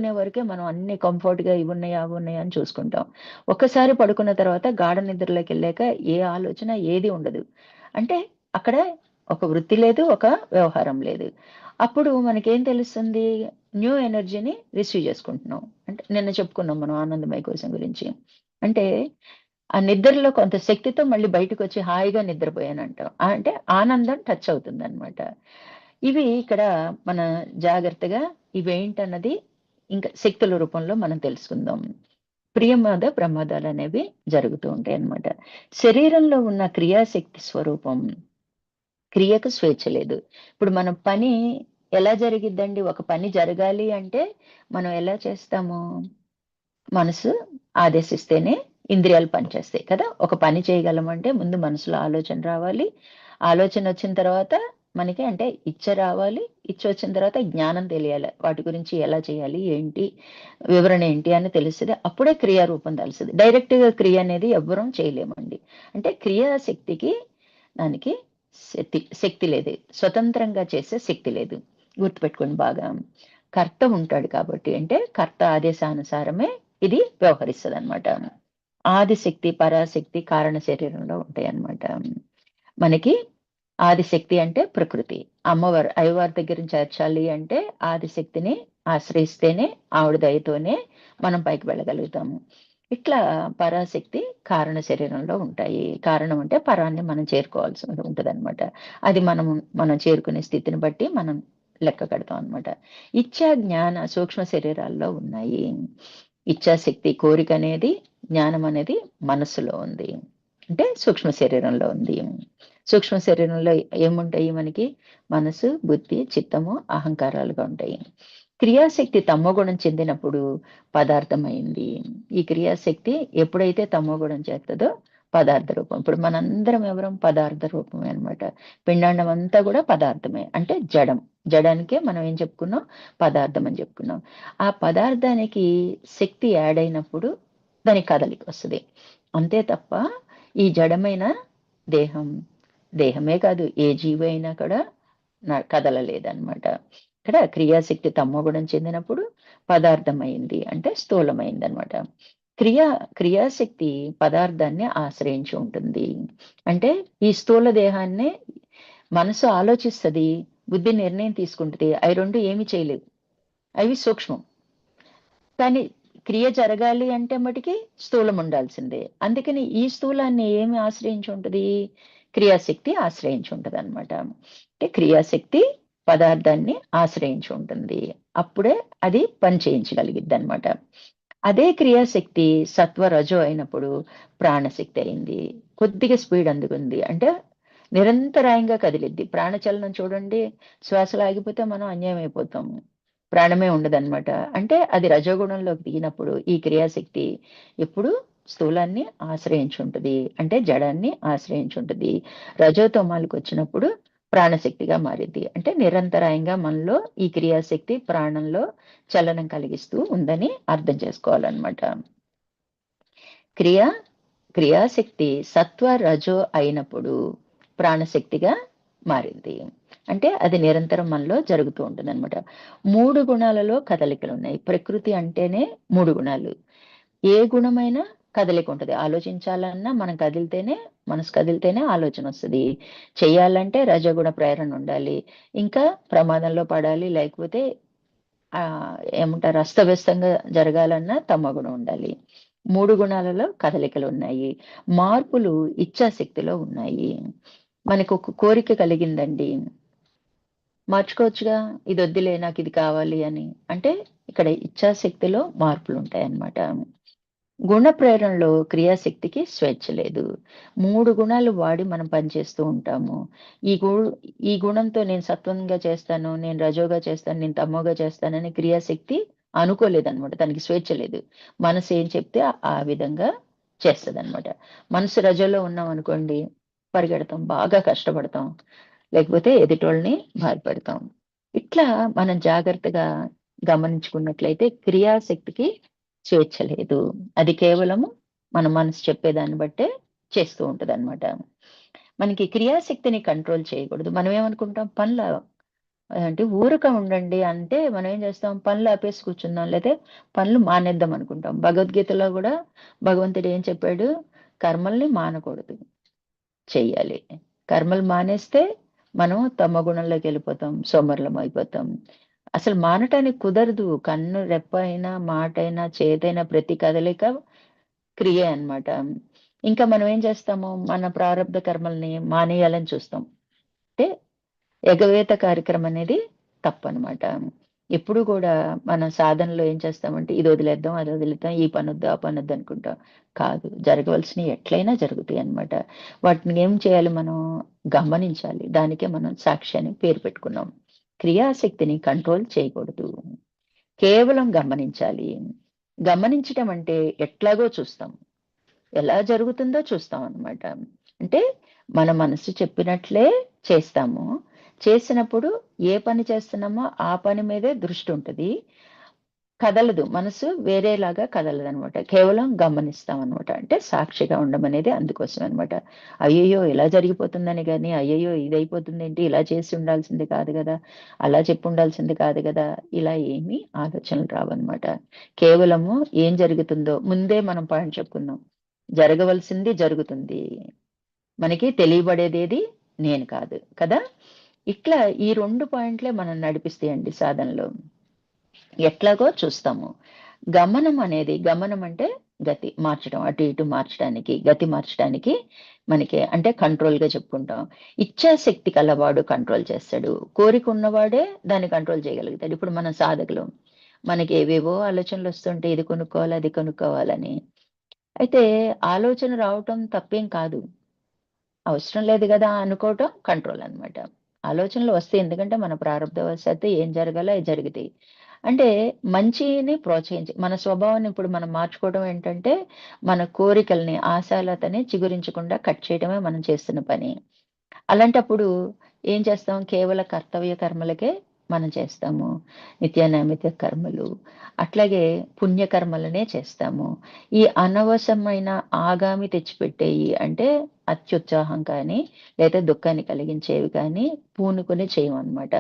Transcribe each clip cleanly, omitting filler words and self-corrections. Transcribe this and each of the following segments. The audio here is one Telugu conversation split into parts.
పడుకునే వరకే మనం అన్ని కంఫర్ట్‌గా ఇవున్నాయి, అవున్నాయి అని చూసుకుంటాం. ఒక్కసారి పడుకున్న తర్వాత గాఢ నిద్రలోకెళ్ళాక ఏ ఆలోచన ఏది ఉండదు. అంటే అక్కడ ఒక వృత్తి లేదు, ఒక వ్యవహారం లేదు. అప్పుడు మనకేం తెలుస్తుంది? న్యూ ఎనర్జీని రిసీవ్ చేసుకుంటున్నాం. అంటే నిన్న చెప్పుకున్నాం మనం ఆనందమయ కోశం గురించి. అంటే ఆ నిద్రలో కొంత శక్తితో మళ్ళీ బయటకొచ్చి హాయిగా నిద్రపోయానంటాం. అంటే ఆనందం టచ్ అవుతుందనమాట. ఇవి ఇక్కడ మన జాగ్రత్తగా ఇవేంటన్నది ఇంకా శక్తుల రూపంలో మనం తెలుసుకుందాం. ప్రియమాద ప్రమాదాలనేవి జరుగుతూ ఉంటాయన్నమాట. శరీరంలో ఉన్న క్రియాశక్తి స్వరూపం క్రియకు స్వేచ్ఛ లేదు. ఇప్పుడు మన పని ఎలా జరిగిద్దండి? ఒక పని జరగాలి అంటే మనం ఎలా చేస్తాము? మనసు ఆదేశిస్తేనే ఇంద్రియాలు పనిచేస్తాయి కదా! ఒక పని చేయగలమంటే ముందు మనసులో ఆలోచన రావాలి. ఆలోచన వచ్చిన తర్వాత మనకి అంటే ఇచ్చ రావాలి. ఇచ్చ వచ్చిన తర్వాత జ్ఞానం తెలియాలి. వాటి గురించి ఎలా చేయాలి? ఏంటి? వివరణ ఏంటి? అని తెలుస్తది. అప్పుడే క్రియారూపం తెలుస్తది. డైరెక్ట్‌గా క్రియ అనేది ఎవ్వరం చేయలేమండి. అంటే క్రియాశక్తికి దానికి శక్తి లేదు. స్వతంత్రంగా చేసే శక్తి లేదు. గుర్తుపెట్టుకోండి బాగా. కర్త ఉంటాడు కాబట్టి అంటే కర్త ఆదేశానుసారమే ఇది వ్యవహరిస్తదనమాట. ఆదిశక్తి, పరాశక్తి కారణ శరీరంలో ఉంటాయన్నమాట. మనకి ఆదిశక్తి అంటే ప్రకృతి. అమ్మవారు అయ్యవారి దగ్గర చేర్చాలి అంటే ఆదిశక్తిని ఆశ్రయిస్తేనే ఆవిడ దయతోనే మనం పైకి వెళ్ళగలుగుతాము. ఇట్లా పరాశక్తి కారణ శరీరంలో ఉంటాయి. కారణం అంటే పరాన్ని మనం చేరుకోవాల్సి ఉంటదనమాట. అది మనం చేరుకునే స్థితిని బట్టి మనం లెక్క కడతాం అనమాట. ఇచ్చా, జ్ఞాన సూక్ష్మ శరీరాల్లో ఉన్నాయి. ఇచ్ఛాశక్తి కోరికనేది, జ్ఞానం అనేది మనస్సులో ఉంది. అంటే సూక్ష్మ శరీరంలో ఉంది. సూక్ష్మ శరీరంలో ఏముంటాయి మనకి? మనసు, బుద్ధి, చిత్తము, అహంకారాలుగా ఉంటాయి. క్రియాశక్తి తమోగుణం చెందినప్పుడు పదార్థమైంది. ఈ క్రియాశక్తి ఎప్పుడైతే తమోగుణం చేస్తదో పదార్థ రూపం. ఇప్పుడు మనందరం ఎవరం? పదార్థ రూపమే అన్నమాట. పిండాండం అంతా కూడా పదార్థమే. అంటే జడం. జడానికే మనం ఏం చెప్పుకున్నాం? పదార్థం అని చెప్పుకున్నాం. ఆ పదార్థానికి శక్తి యాడ్ అయినప్పుడు దానికి కదలికొస్తది. అంతే తప్ప ఈ జడమైన దేహం, దేహమే కాదు ఏ జీవి అయినా కూడా కదలలేదన్నమాట. ఇక్కడ క్రియాశక్తి తమోగుణం చెందినప్పుడు పదార్థమైంది అంటే స్థూలమైందన్నమాట. క్రియా క్రియాశక్తి పదార్థాన్ని ఆశ్రయించి ఉంటుంది. అంటే ఈ స్థూల దేహాన్నే మనసు ఆలోచిస్తది, బుద్ధి నిర్ణయం తీసుకుంటది. అయి 2 ఏమి చేయలేవు. అవి సూక్ష్మం. కానీ క్రియ జరగాలి అంటే మటికి స్థూలం ఉండాల్సిందే. అందుకని ఈ స్థూలాన్ని ఏమి ఆశ్రయించి ఉంటది? క్రియాశక్తి ఆశ్రయించి ఉంటదన్నమాట. అంటే క్రియాశక్తి పదార్థాన్ని ఆశ్రయించి ఉంటుంది. అప్పుడే అది పని చేయించగలిగిద్దనమాట. అదే క్రియాశక్తి సత్వ, రజో అయినప్పుడు ప్రాణశక్తి అయింది. కొద్దిగా స్పీడ్ అందుకుంది. అంటే నిరంతరాయంగా కదిలిద్ది. ప్రాణచలనం చూడండి, శ్వాసలు ఆగిపోతే మనం అన్యాయం అయిపోతాం. ప్రాణమే ఉండదనమాట. అంటే అది రజోగుణంలోకి దిగినప్పుడు ఈ క్రియాశక్తి ఎప్పుడు స్థూలాన్ని ఆశ్రయించుంటది. అంటే జడాన్ని ఆశ్రయించుంటది. రజోతమాలకొచ్చినప్పుడు ప్రాణశక్తిగా మారిద్ది. అంటే నిరంతరాయంగా మనలో ఈ క్రియాశక్తి ప్రాణంలో చలనం కలిగిస్తూ ఉందని అర్థం చేసుకోవాలన్నమాట. క్రియా క్రియాశక్తి సత్వ, రజో అయినప్పుడు ప్రాణశక్తిగా మారింది. అంటే అది నిరంతరం మనలో జరుగుతూ ఉంటుందన్నమాట. 3 గుణాలలో కదలికలున్నాయి. ప్రకృతి అంటేనే 3 గుణాలు. ఏ గుణమైనా కదలిక ఉంటది. ఆలోచించాలన్నా మనం కదిలితేనే మనసు కదిలితేనే ఆలోచనొస్తది. చెయ్యాలంటే రజోగుణ ప్రేరణ ఉండాలి. ఇంకా ప్రమాదంలో పడాలి లేకపోతే ఏమంటారు అస్తవ్యస్తంగా జరగాలన్నా తమోగుణం ఉండాలి. 3 గుణాలలో కదలికలున్నాయి. మార్పులు ఇచ్ఛాశక్తిలో ఉన్నాయి. మనకొక కోరిక కలిగిందండి. మార్చుకోవచ్చుగా. ఇదొద్దులే నాకిది కావాలి అని. అంటే ఇక్కడ ఇచ్ఛాశక్తిలో మార్పులుంటాయన్నమాట. గుణ ప్రేరణలో క్రియాశక్తికి స్వేచ్ఛ లేదు. 3 గుణాలు వాడి మనం పనిచేస్తూ ఉంటాము. ఈ గు ఈ గుణంతో నేను సత్వంగా చేస్తాను, నేను రజోగా చేస్తాను, నేను తమోగా చేస్తానని క్రియాశక్తి అనుకోలేదన్నమాట. దానికి స్వేచ్ఛ లేదు. మనసు ఏం చెప్తే ఆ విధంగా చేస్తదన్నమాట. మనసు రజోలో ఉన్నామనుకోండి, పరిగెడతాం, బాగా కష్టపడతాం. లేకపోతే ఎదుటోళ్ళని బాధపెడతాం. ఇట్లా మనం జాగ్రత్తగా గమనించుకున్నట్లయితే క్రియాశక్తికి స్వేచ్ఛ లేదు. అది కేవలము మన మనసు చెప్పేదాన్ని బట్టే చేస్తూ ఉంటదన్నమాట. మనకి క్రియాశక్తిని కంట్రోల్ చేయకూడదు. మనం ఏమనుకుంటాం అంటే ఊరక ఉండండి అంటే మనం ఏం చేస్తాం? పనులు ఆపేసి కూర్చుందాం. లేతే పనులు మానేద్దాం అనుకుంటాం. భగవద్గీతలో గూడా భగవంతుడు ఏం చెప్పాడు? కర్మల్ని మానకూడదు. చెయ్యాలి. కర్మలు మానేస్తే మనం తమోగుణంలోకెళ్ళిపోతాం. సోమరులమైపోతాం. అసలు మానటానికి కుదరదు. కన్ను రెప్ప అయినా, మాటైనా, చేతైనా ప్రతి కదలిక క్రియే అన్నమాట. ఇంకా మనం ఏం చేస్తాము? మన ప్రారబ్ధ కర్మల్ని మానేయాలని చూస్తాం. అంటే ఎగవేత కార్యక్రమం అనేది తప్పనమాట. ఎప్పుడు కూడా మన సాధనలో ఏం చేస్తామంటే ఇది వదిలేద్దాం, అది వదిలేద్దాం, ఈ పనొద్దు, ఆ పనొద్దు అనుకుంటాం. కాదు. జరగవలసినయి ఎట్లయినా జరుగుతాయన్నమాట. వాటిని ఏం చేయాలి మనం? గమనించాలి. దానికే మనం సాక్షి అని పేరు పెట్టుకున్నాం. క్రియాశక్తిని కంట్రోల్ చేయకూడదు. కేవలం గమనించాలి. గమనించటం అంటే ఎట్లాగో చూస్తాం. ఎలా జరుగుతుందో చూస్తామనమాట. అంటే మన మనసు చెప్పినట్లే చేస్తాము. చేసినప్పుడు ఏ పని చేస్తున్నామో ఆ పని మీదే దృష్టుంటది. కదలదు. మనసు వేరేలాగా కదలదనమాట. కేవలం గమనిస్తామనమాట. అంటే సాక్షిగా ఉండమనేది అందుకోసమనమాట. అయ్యయ్యో! ఇలా జరిగిపోతుందని గాని, అయ్యయ్యో! ఇదైపోతుందేంటి? ఇలా చేసి ఉండాల్సింది కాదు గదా! అలా చెప్పుండాల్సింది కాదు గదా! ఇలా ఏమీ ఆలోచనలు రావనమాట. కేవలము ఏం జరుగుతుందో ముందే మనం పాయింట్ చెప్పుకుందాం. జరగవలసింది జరుగుతుంది. మనకి తెలియబడేదేది నేను కాదు. కదా! ఇట్లా ఈ 2 పాయింట్లే మనల్ని నడిపిస్తాయండి సాధనలో. ఎట్లాగో చూస్తాము. గమనం అంటే గతి మార్చడం. అటు ఇటు మార్చడానికి, గతి మార్చడానికి మనకి అంటే కంట్రోల్‌గా చెప్పుకుంటాం. ఇచ్ఛాశక్తి కలవాడు కంట్రోల్ చేస్తాడు. కోరిక ఉన్నవాడే దాన్ని కంట్రోల్ చేయగలుగుతాడు. ఇప్పుడు మన సాధకులు మనకి ఏవేవో ఆలోచనలొస్తుంటాయి. ఇది కొనుక్కోవాలి, అది కొనుక్కోవాలని. అయితే ఆలోచన రావటం తప్పేం కాదు. అవసరం లేదు గదా! అనుకోవటం కంట్రోల్ అన్నమాట. ఆలోచనలు వస్తాయి. ఎందుకంటే మన ప్రారబ్ధవశాత్తు ఏం జరగాలో అయి జరుగుతాయి. అంటే మంచిని మన స్వభావాన్ని ఇప్పుడు మనం మార్చుకోవడం ఏంటంటే, మన కోరికల్ని, ఆశాలతని చిగురించకుండా కట్ చేయడమే మనం చేస్తున్న పని. అలాంటప్పుడు ఏం చేస్తాం? కేవల కర్తవ్య కర్మలకే మనం చేస్తాము. నిత్య, నైమిత్తిక కర్మలు. అట్లాగే పుణ్యకర్మలనే చేస్తాము. ఈ అనవసరమైన ఆగామి తెచ్చిపెట్టేయి అంటే అత్యుత్సాహం కానీ, లేదా దుఃఖాన్ని కలిగించేవి కానీ పూనుకొని చేయమనమాట.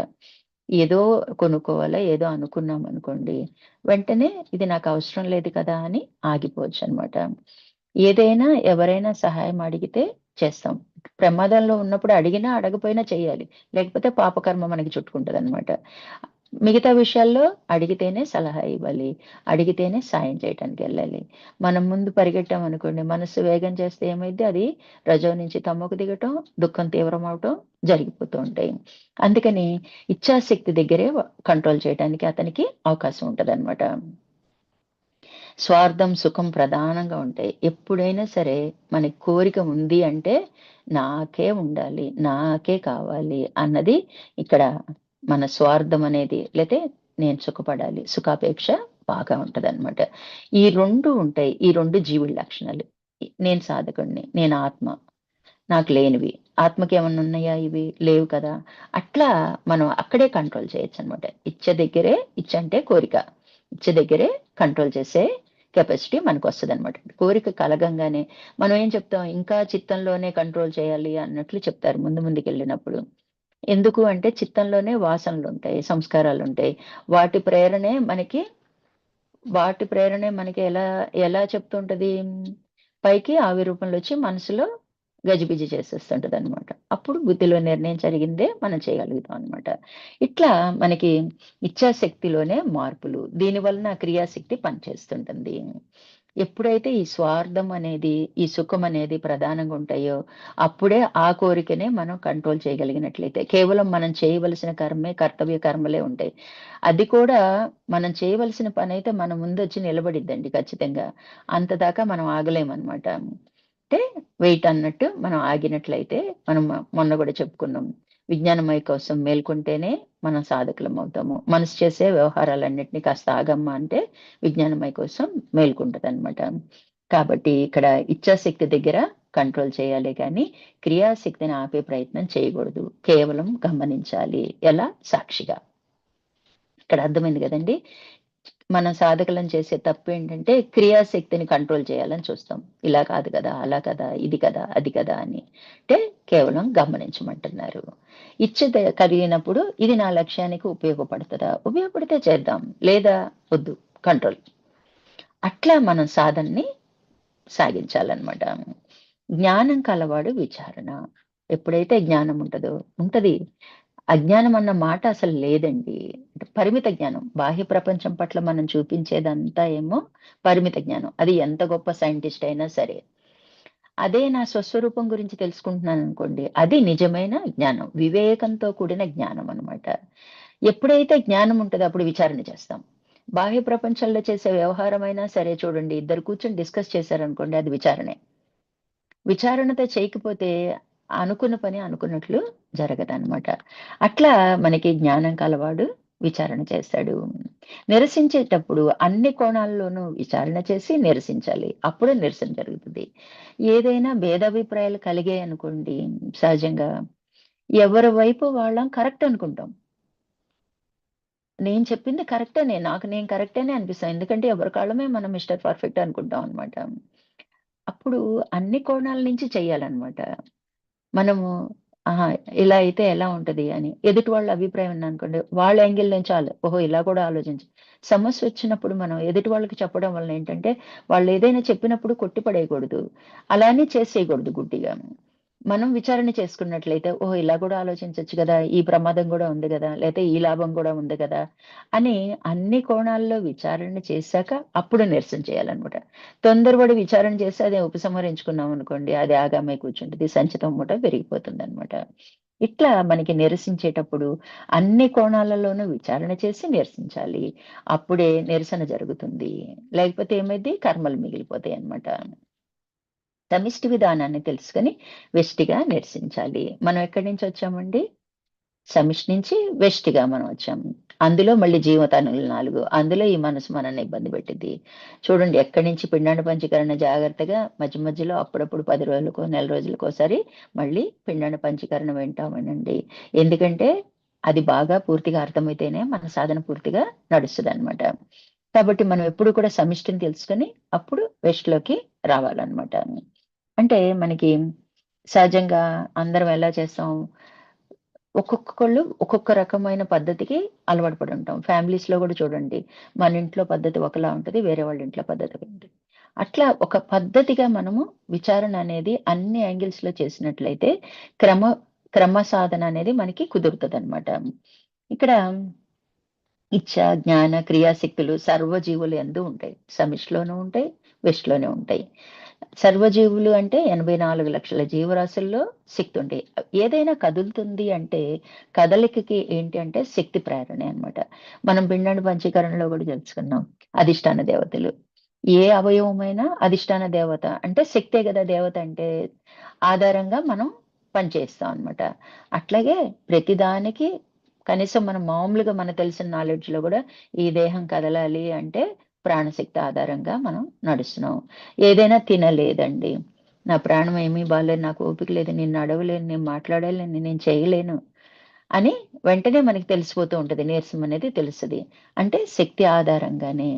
ఏదో కొనుక్కోవాలా, ఏదో అనుకున్నామనుకోండి, వెంటనే ఇది నాకవసరం లేదు కదా! అని ఆగిపోవచ్చనమాట. ఏదైనా ఎవరైనా సహాయం అడిగితే చేస్తాం. ప్రమాదంలో ఉన్నప్పుడు అడిగినా, అడగపోయినా చేయాలి. లేకపోతే పాపకర్మ మనకి చుట్టుకుంటదనమాట. మిగతా విషయాల్లో అడిగితేనే సలహా ఇవ్వాలి. అడిగితేనే సాయం చేయటానికెళ్ళాలి. మనం ముందు పరిగెట్టామనుకోండి, మనస్సు వేగం చేస్తే ఏమైద్ది అది రజో నుంచి తమోకు దిగటం, దుఃఖం తీవ్రమవటం జరిగిపోతూ ఉంటాయి. అందుకని ఇచ్ఛాశక్తి దగ్గరే కంట్రోల్ చేయటానికి అతనికి అవకాశం ఉంటదనమాట. స్వార్థం, సుఖం ప్రధానంగా ఉంటాయి. ఎప్పుడైనా సరే మనకి కోరిక ఉంది అంటే, నాకే ఉండాలి, నాకే కావాలి అన్నది ఇక్కడ మన స్వార్థం అనేది లేతే నేను సుఖపడాలి. సుఖాపేక్ష బాగా ఉంటదనమాట. ఈ 2 ఉంటాయి. ఈ 2 జీవుడి లక్షణాలు. నేను సాధకుడిని. నేను ఆత్మ. నాకు లేనివి. ఆత్మకేమన్నా ఉన్నాయా ఇవి? లేవు కదా! అట్లా మనం అక్కడే కంట్రోల్ చేయొచ్చనమాట. ఇచ్చ అంటే కోరిక. ఇచ్చ దగ్గరే కంట్రోల్ చేసే కెపాసిటీ మనకొస్తదనమాట. కోరిక కలగంగానే మనం ఏం చెప్తాం, ఇంకా చిత్తంలోనే కంట్రోల్ చేయాలి అన్నట్లు చెప్తారు ముందు ముందుకెళ్ళినప్పుడు. ఎందుకు అంటే చిత్తంలోనే వాసనలుంటాయి, సంస్కారాలుంటాయి. వాటి ప్రేరణే మనకి ఎలా ఎలా చెప్తుంటది? పైకి ఆవి రూపంలో వచ్చి మనసులో గజిబిజి చేసేస్తుంటదనమాట. అప్పుడు బుద్ధిలో నిర్ణయం జరిగిందే మనం చేయగలుగుతాం అనమాట. ఇట్లా మనకి ఇచ్ఛాశక్తిలోనే మార్పులు. దీని వలన క్రియాశక్తి పనిచేస్తుంటుంది. ఎప్పుడైతే ఈ స్వార్థం అనేది, ఈ సుఖం అనేది ప్రధానంగా ఉంటాయో, అప్పుడే ఆ కోరికనే మనం కంట్రోల్ చేయగలిగినట్లయితే. కేవలం మనం చేయవలసిన కర్తవ్య కర్మలే ఉంటాయి. అది కూడా మనం చేయవలసిన పనైతే మన ముందొచ్చి నిలబడిద్దండి ఖచ్చితంగా. అంతదాకా మనం ఆగలేమనమాట. అంటే వెయిట్ అన్నట్టు మనం ఆగినట్లయితే మనం మొన్న గూడా చెప్పుకున్నాం. విజ్ఞానమయ కోసం మేల్కొంటేనే మనం సాధకులమవుతాము. మనసు చేసే వ్యవహారాలన్నిటిని కాస్త ఆగమ్మా అంటే విజ్ఞానమయ కోసం మేల్కుంటదనమాట. కాబట్టి ఇక్కడ ఇచ్ఛాశక్తి దగ్గర కంట్రోల్ చేయాలే గానీ, క్రియాశక్తిని ఆపే ప్రయత్నం చేయగూడదు. కేవలం గమనించాలి. ఎలా? సాక్షిగా. ఇక్కడ అర్థమైంది గదండీ! మనం సాధకులను చేసే తప్పేంటంటే, క్రియాశక్తిని కంట్రోల్ చేయాలని చూస్తాం. ఇలా కాదు కదా! అలా కదా! ఇది కదా! అది కదా! అని. అంటే కేవలం గమనించమంటున్నారు. ఇచ్ఛత కలిగినప్పుడు ఇది నా లక్ష్యానికి ఉపయోగపడతదా? ఉపయోగపడితే చేద్దాం. లేదా వద్దు. కంట్రోల్. అట్లా మనం సాధనని సాగించాలనమాట. జ్ఞానం కలవాడు విచారణ. ఎప్పుడైతే జ్ఞానం ఉంటదో ఉంటది. అజ్ఞానం అన్న మాట అసలు లేదండి. అంటే పరిమిత జ్ఞానం. బాహ్య ప్రపంచం పట్ల మనం చూపించేదంతా ఏమో పరిమిత జ్ఞానం. అది ఎంత గొప్ప సైంటిస్ట్ అయినా సరే. అదే నా స్వస్వరూపం గురించి తెలుసుకుంటున్నాననుకోండి, అది నిజమైన జ్ఞానం. వివేకంతో కూడిన జ్ఞానం అన్నమాట. ఎప్పుడైతే జ్ఞానం ఉంటదో అప్పుడు విచారణ చేస్తాం. బాహ్య ప్రపంచంలో చేసే వ్యవహారమైనా సరే చూడండి, ఇద్దరు కూర్చొని డిస్కస్ చేశారనుకోండి అది విచారణే. విచారణతో చేయకపోతే అనుకున్న పని అనుకున్నట్లు జరగదనమాట. అట్లా మనకి జ్ఞానం కలవాడు విచారణ చేస్తాడు. నిరసించేటప్పుడు అన్ని కోణాల్లోనూ విచారణ చేసి నిరసించాలి. అప్పుడు నిరసన జరుగుతది. ఏదైనా భేదాభిప్రాయాలు కలిగాయనుకోండి సహజంగా ఎవరి వైపు వాళ్ళం కరెక్ట్ అనుకుంటాం. నేను చెప్పింది కరెక్టేనే. నాకు నేను కరెక్టేనే అనిపిస్తాం. ఎందుకంటే ఎవరి కాళ్ళమే మనం మిస్టర్ పర్ఫెక్ట్ అనుకుంటాం అనమాట. అప్పుడు అన్ని కోణాల నుంచి చెయ్యాలనమాట. మనము ఆహా! ఇలా అయితే ఎలా ఉంటది అని. ఎదుటి వాళ్ళ అభిప్రాయం ఉందనుకోండి, వాళ్ళ యాంగిల్ నుంచి ఓహో! ఇలా కూడా సమస్యొచ్చినప్పుడు మనం ఎదుటి వాళ్ళకి చెప్పడం వలన ఏంటంటే, వాళ్ళేదైనా చెప్పినప్పుడు కొట్టి పడేయకూడదు. అలా అని చేసేయకూడదు గుడ్డిగా. మనం విచారణ చేసుకున్నట్లయితే, ఓహో! ఇలా కూడా ఆలోచించొచ్చు గదా! ఈ ప్రమాదం గూడా ఉంది గదా! లేతే ఈ లాభం గూడా ఉంది గదా! అని అన్ని కోణాల్లో విచారణ చేశాక అప్పుడు నిరసన చేయాలనమాట. తొందరపడి విచారణ చేసి అది ఉపసంహరించుకున్నామనుకోండి, అది ఆగామే కూర్చుంటది. సంచితం మూట పెరిగిపోతుందనమాట. ఇట్లా మనకి నిరసించేటప్పుడు అన్ని కోణాలలోనూ విచారణ చేసి నిరసించాలి. అప్పుడే నిరసన జరుగుతుంది. లేకపోతే ఏమైద్ది కర్మలు మిగిలిపోతాయన్నమాట. సమిష్టి విధానాన్ని తెలుసుకొని వెష్టిగా నిరసించాలి. మనం ఎక్కడి నుంచి వచ్చామండి? సమిష్టి నుంచి వెష్టిగా మనం వచ్చాము. అందులో మళ్ళీ జీవతనువులు 4. అందులో ఈ మనసు మనల్ని ఇబ్బంది పెట్టిద్ది. చూడండి ఎక్కడి నుంచి పిండాండ పంచీకరణ జాగ్రత్తగా మధ్య మధ్యలో అప్పుడప్పుడు 10 రోజులకో, నెల రోజులకోసారి మళ్ళీ పిండాండ పంచీకరణ వింటామనండి. ఎందుకంటే అది బాగా పూర్తిగా అర్థమైతేనే మన సాధన పూర్తిగా నడుస్తదనమాట. కాబట్టి మనం ఎప్పుడు కూడా సమిష్టిని తెలుసుకొని అప్పుడు వెస్ట్‌లోకి రావాలనమాట. అంటే మనకి సహజంగా అందరం ఎలా చేస్తాం? ఒక్కొక్కళ్ళు ఒక్కొక్క రకమైన పద్ధతికి అలవాటు పడి ఉంటాం. ఫ్యామిలీస్‌లో గూడా చూడండి. మన ఇంట్లో పద్ధతి ఒకలా ఉంటది. వేరే వాళ్ళ ఇంట్లో పద్ధతి ఒకటి ఉంటది. అట్లా ఒక పద్ధతిగా మనము విచారణ అనేది అన్ని యాంగిల్స్‌లో చేసినట్లయితే క్రమ క్రమ సాధన అనేది మనకి కుదురుతదనమాట. ఇక్కడ ఇచ్ఛ, జ్ఞాన, క్రియాశక్తులు సర్వజీవులు యందు ఉంటాయి. సమిష్టిలోనూ ఉంటాయి, వెష్టిలోనే ఉంటాయి. సర్వజీవులు అంటే 84,00,000 జీవరాశుల్లో శక్తి ఉంటాయి. ఏదైనా కదులుతుంది అంటే కదలికకి ఏంటి అంటే శక్తి ప్రేరణే అన్నమాట. మనం పిండాండ పంచీకరణలో కూడా తెలుసుకున్నాం. అధిష్టాన దేవతలు. ఏ అవయవమైనా అధిష్టాన దేవత అంటే శక్తే గదా! దేవత అంటే ఆధారంగా మనం పనిచేస్తాం అన్నమాట. అట్లాగే ప్రతిదానికి కనీసం మనం మామూలుగా మనకు తెలిసిన నాలెడ్జ్‌లో గూడా ఈ దేహం కదలాలి అంటే ప్రాణశక్తి ఆధారంగా మనం నడుస్తున్నాం. ఏదైనా తినలేదండి. నా ప్రాణం ఏమీ బాలేదు. నాకు ఓపిక లేదు. నేను నడవలేను. నేను మాట్లాడలేను. నేను చేయలేను. అని వెంటనే మనకి తెలిసిపోతూ ఉంటది. నీరసం అనేది తెలుస్తది. అంటే శక్తి ఆధారంగానే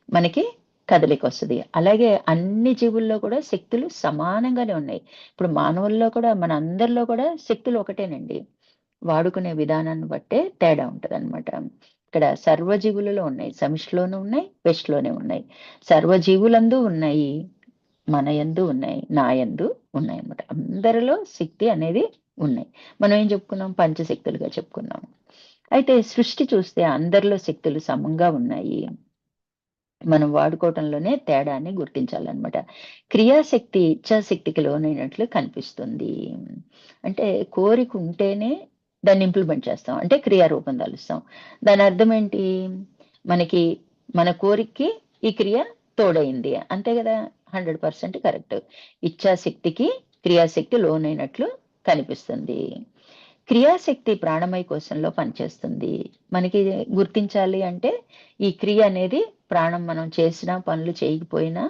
మనకి కదలికొస్తది. అలాగే అన్ని జీవుల్లో కూడా శక్తులు సమానంగానే ఉన్నాయి. ఇప్పుడు మానవుల్లో కూడా మనందరిలో కూడా శక్తులు ఒకటేనండి. వాడుకునే విధానాన్ని బట్టే తేడా ఉంటదనమాట. ఇక్కడ సర్వజీవులలో ఉన్నాయి. సమిష్టిలోనూ ఉన్నాయి, వెష్టిలోనే ఉన్నాయి. సర్వజీవులందు ఉన్నాయి. మన యందు ఉన్నాయి. నా యందు ఉన్నాయన్నమాట. అందరిలో శక్తి అనేది ఉన్నాయి. మనం ఏం చెప్పుకున్నాం? పంచశక్తులుగా చెప్పుకున్నాం. అయితే సృష్టి చూస్తే అందరిలో శక్తులు సమంగా ఉన్నాయి. మనం వాడుకోవటంలోనే తేడాన్ని గుర్తించాలన్నమాట. క్రియాశక్తి ఇచ్ఛాశక్తికి లోనైనట్లు కనిపిస్తుంది. అంటే కోరిక ఉంటేనే దాన్ని ఇంప్లిమెంట్ చేస్తాం. అంటే క్రియారూపం దాలుస్తాం. దాని అర్థం ఏంటి? మనకి మన కోరికకి ఈ క్రియ తోడైంది. అంతే గదా! 100% కరెక్ట్. ఇచ్ఛాశక్తికి క్రియాశక్తి లోనైనట్లు కనిపిస్తుంది. క్రియాశక్తి ప్రాణమయ కోశంలో పనిచేస్తుంది. మనకి గుర్తించాలి అంటే ఈ క్రియ అనేది ప్రాణం మనం చేసిన పనులు చేయకపోయినా